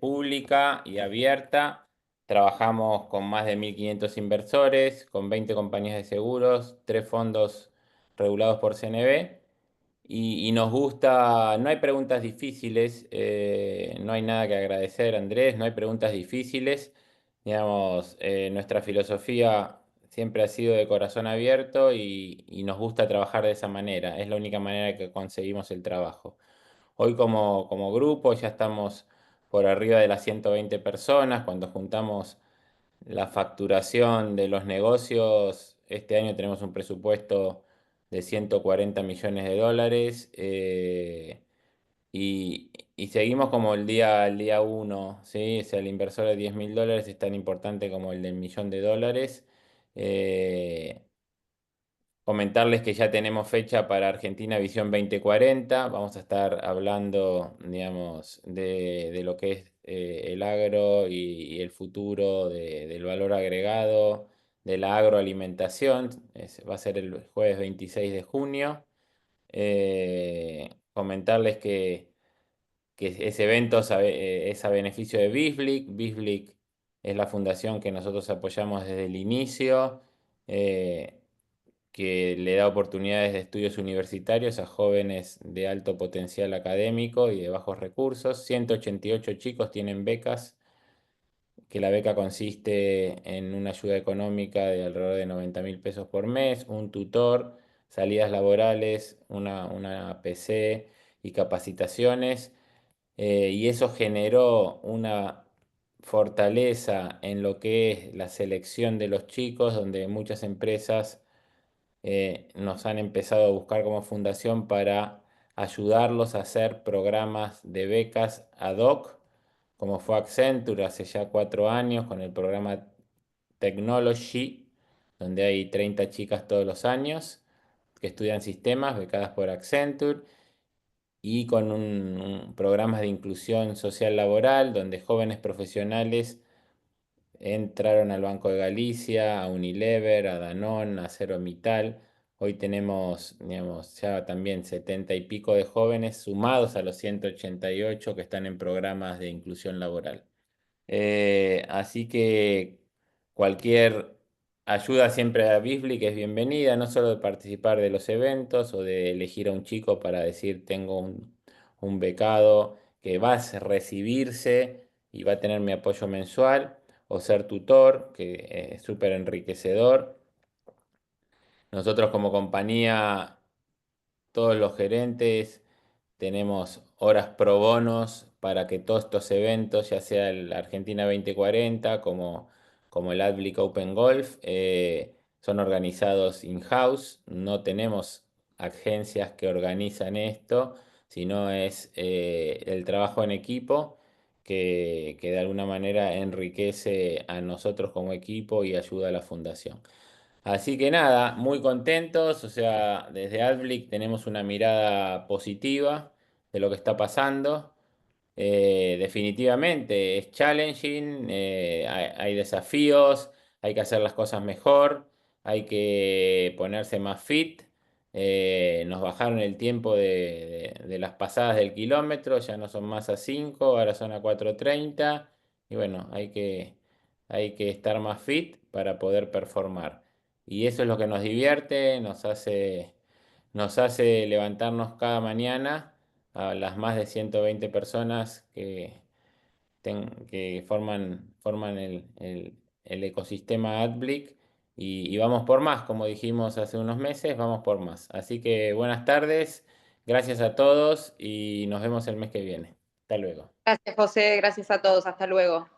[SPEAKER 2] pública y abierta. Trabajamos con más de 1.500 inversores, con 20 compañías de seguros, 3 fondos regulados por CNB. Y nos gusta, no hay preguntas difíciles, no hay nada que agradecer, Andrés, no hay preguntas difíciles. Digamos, nuestra filosofía siempre ha sido de corazón abierto y nos gusta trabajar de esa manera. Es la única manera que conseguimos el trabajo. Hoy como grupo ya estamos por arriba de las 120 personas. Cuando juntamos la facturación de los negocios, este año tenemos un presupuesto de 140 millones de dólares. Y seguimos como el día uno, ¿sí? O sea, el inversor de 10.000 dólares es tan importante como el del millón de dólares. Eh, Comentarles que ya tenemos fecha para Argentina Visión 2040. Vamos a estar hablando, digamos, de lo que es el agro y el futuro del valor agregado de la agroalimentación. Va a ser el jueves 26 de junio. Comentarles que ese evento es a beneficio de BISBLIC. BISBLIC es la fundación que nosotros apoyamos desde el inicio, que le da oportunidades de estudios universitarios a jóvenes de alto potencial académico y de bajos recursos. 188 chicos tienen becas, que la beca consiste en una ayuda económica de alrededor de 90.000 pesos por mes, un tutor, salidas laborales, una PC y capacitaciones. Y eso generó una fortaleza en lo que es la selección de los chicos, donde muchas empresas nos han empezado a buscar como fundación para ayudarlos a hacer programas de becas ad hoc, como fue Accenture hace ya 4 años con el programa Technology, donde hay 30 chicas todos los años que estudian sistemas becadas por Accenture, y con programas de inclusión social laboral, donde jóvenes profesionales entraron al Banco de Galicia, a Unilever, a Danone, a ArcelorMittal. Hoy tenemos, digamos, ya también 70 y pico de jóvenes sumados a los 188 que están en programas de inclusión laboral. Así que cualquier ayuda siempre a Beasley que es bienvenida, no solo de participar de los eventos o de elegir a un chico para decir tengo un becado que va a recibirse y va a tener mi apoyo mensual, o ser tutor, que es súper enriquecedor. Nosotros como compañía, todos los gerentes, tenemos horas pro bonos para que todos estos eventos, ya sea el Argentina 2040 como el Adblick Open Golf, son organizados in-house. No tenemos agencias que organizan esto, sino es el trabajo en equipo que de alguna manera enriquece a nosotros como equipo y ayuda a la fundación. Así que nada, muy contentos, o sea, desde Adblick tenemos una mirada positiva de lo que está pasando. Definitivamente es challenging, hay desafíos, hay que hacer las cosas mejor, hay que ponerse más fit. Nos bajaron el tiempo de las pasadas del kilómetro, ya no son más a 5, ahora son a 4:30. Y bueno, hay que estar más fit para poder performar. Y eso es lo que nos divierte, nos hace levantarnos cada mañana a las más de 120 personas que forman el ecosistema AdBlick y vamos por más, como dijimos hace unos meses, vamos por más. Así que buenas tardes, gracias a todos y nos vemos el mes que viene. Hasta luego.
[SPEAKER 1] Gracias, José. Gracias a todos. Hasta luego.